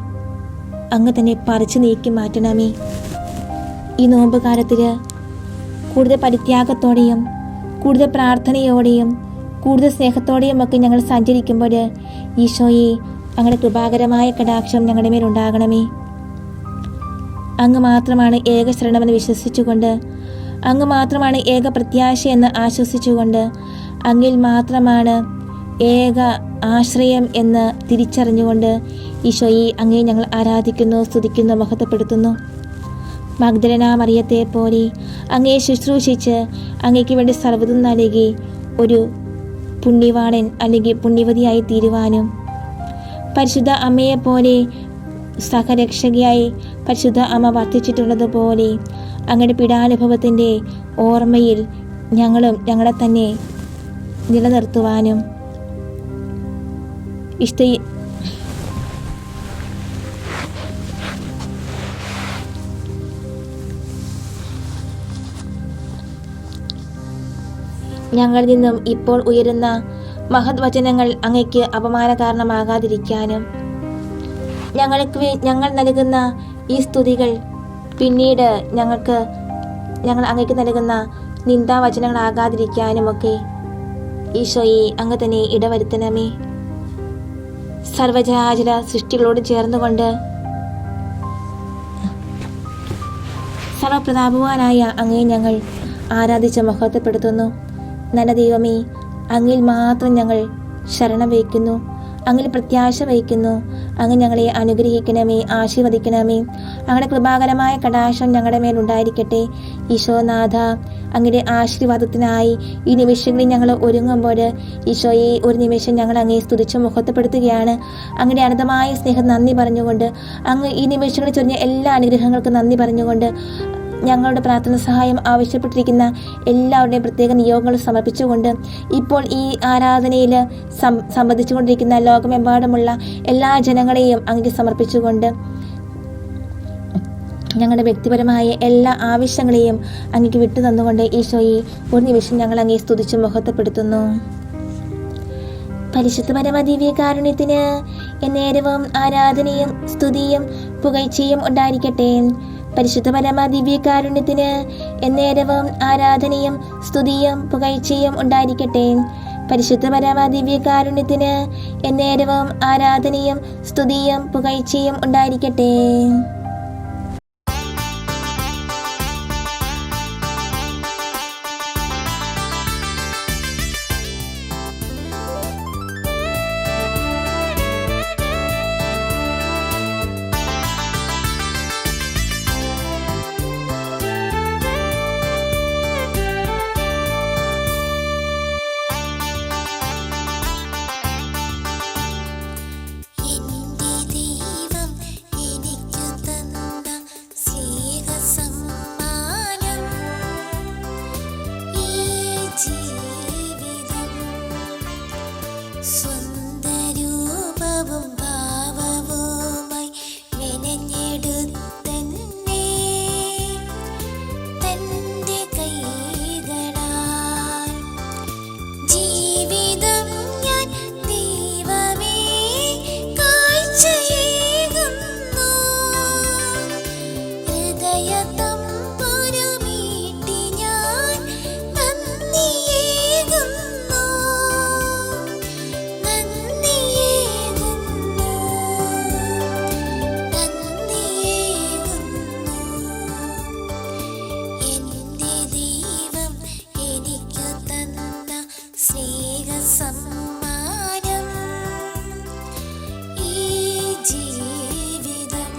അങ്ങ് തന്നെ പറിച്ചു നീക്കി മാറ്റണമേ. ഈ നോമ്പ് കാലത്തിൽ കൂടുതൽ പരിത്യാഗത്തോടെയും കൂടുതൽ പ്രാർത്ഥനയോടെയും കൂടുതൽ സ്നേഹത്തോടെയും ഒക്കെ ഞങ്ങൾ സഞ്ചരിക്കുമ്പോൾ ഈശോയെ, അങ്ങയുടെ കൃപാകരമായ കടാക്ഷം ഞങ്ങളുടെ മേലുണ്ടാകണമേ. അങ്ങ് മാത്രമാണ് ഏക ശരണമെന്ന് വിശ്വസിച്ചുകൊണ്ട്, അങ്ങ് മാത്രമാണ് ഏക പ്രത്യാശയെന്ന് ആശ്വസിച്ചുകൊണ്ട്, അങ്ങിൽ മാത്രമാണ് ഏക ആശ്രയം എന്ന് തിരിച്ചറിഞ്ഞുകൊണ്ട് ഈശോയെ, അങ്ങേ ഞങ്ങൾ ആരാധിക്കുന്നു, സ്തുതിക്കുന്നു, മഹത്വപ്പെടുത്തുന്നു. മഗ്ദലന മറിയത്തെ പോലെ അങ്ങയെ ശുശ്രൂഷിച്ച് അങ്ങയ്ക്ക് വേണ്ടി സർവ്വതും നൽകി ഒരു പുണ്യവാണൻ അല്ലെങ്കിൽ പുണ്യവതിയായി തീരുവാനും, പരിശുദ്ധ അമ്മയെപ്പോലെ സഹരക്ഷകയായി പരിശുദ്ധ അമ്മ വർത്തിച്ചിട്ടുള്ളതുപോലെ അങ്ങയുടെ പീഡാനുഭവത്തിൻ്റെ ഓർമ്മയിൽ ഞങ്ങളും ഞങ്ങളെ തന്നെ നിലനിർത്തുവാനും ഞങ്ങളിൽ നിന്നും ഇപ്പോൾ ഉയരുന്ന മഹത് വചനങ്ങൾ അങ്ങയ്ക്ക് അപമാന കാരണമാകാതിരിക്കാനും ഞങ്ങൾ നൽകുന്ന ഈ സ്തുതികൾ പിന്നീട് ഞങ്ങൾ അങ്ങയ്ക്ക് നൽകുന്ന നിന്ദാവചനങ്ങളാകാതിരിക്കാനുമൊക്കെ ഈശോയെ അങ്ങ് തന്നെ ഇടവരുത്തണമേ. സർവചരാചര സൃഷ്ടികളോട് ചേർന്നുകൊണ്ട് സർവപ്രതാപവാനായ അങ്ങയെ ഞങ്ങൾ ആരാധിച്ച് മഹത്വപ്പെടുത്തുന്നു. നല്ല ദൈവമേ, അങ്ങിൽ മാത്രം ഞങ്ങൾ ശരണം വയ്ക്കുന്നു, അങ്ങിൽ പ്രത്യാശ വയ്ക്കുന്നു. അങ്ങ് ഞങ്ങളെ അനുഗ്രഹിക്കണമേ, ആശീർവദിക്കണമേ. അങ്ങയുടെ കൃപാകരമായ കടാക്ഷം ഞങ്ങളുടെ മേലുണ്ടായിരിക്കട്ടെ. ഈശോനാഥ, അങ്ങയുടെ ആശീർവാദത്തിനായി ഈ നിമിഷങ്ങളിൽ ഞങ്ങൾ ഒരുങ്ങുമ്പോൾ ഈശോയെ ഒരു നിമിഷം ഞങ്ങൾ അങ്ങയെ സ്തുതിച്ച് മുഖത്തപ്പെടുത്തുകയാണ്. അങ്ങയുടെ അനന്തമായ സ്നേഹം നന്ദി പറഞ്ഞുകൊണ്ട്, അങ്ങ് ഈ നിമിഷങ്ങളിൽ ചൊരിഞ്ഞ എല്ലാ അനുഗ്രഹങ്ങൾക്കും നന്ദി പറഞ്ഞുകൊണ്ട്, ഞങ്ങളുടെ പ്രാർത്ഥന സഹായം ആവശ്യപ്പെട്ടിരിക്കുന്ന എല്ലാവരുടെയും പ്രത്യേക നിയോഗങ്ങൾ സമർപ്പിച്ചുകൊണ്ട്, ഇപ്പോൾ ഈ ആരാധനയിൽ സംബന്ധിച്ചുകൊണ്ടിരിക്കുന്ന ലോകമെമ്പാടുമുള്ള എല്ലാ ജനങ്ങളെയും അങ്ങേക്ക് സമർപ്പിച്ചുകൊണ്ട്, ഞങ്ങളുടെ വ്യക്തിപരമായ എല്ലാ ആവശ്യങ്ങളെയും അങ്ങേക്ക് വിട്ടു തന്നുകൊണ്ട് ഈശോയെ ഒരു നിമിഷം ഞങ്ങൾ അങ്ങേ സ്തുതിച്ച് മഹത്വപ്പെടുത്തുന്നു. പരിശുദ്ധ പരമ ദിവ്യകാരുണ്യത്തിന് എന്നേരവും ആരാധനയും സ്തുതിയും പുകഴ്ചയും ഉണ്ടായിരിക്കട്ടെ. പരിശുദ്ധ പരമ ദിവ്യകാരുണ്യത്തിന് എന്നേരവും ആരാധനയും സ്തുതിയും പുകഴ്ചയും ഉണ്ടായിരിക്കട്ടെ. പരിശുദ്ധ പരമ ദിവ്യകാരുണ്യത്തിന് എന്നേരവും ആരാധനയും സ്തുതിയും പുകഴ്ചയും ഉണ്ടായിരിക്കട്ടെ. സ്വന്തരൂപവും ഭാവവുമായി മെനഞ്ഞെടുത്തന്നെ തന്റെ കൈകളാൽ ജീവിതം ഞാൻ ദൈവമേ കാഴ്ചയേകുന്നു. ഹൃദയതമ്പുരുമീട്ടി ഞാൻ നന്ദിയേകുന്നു. സമ്മാനം ഈ ജീവിതം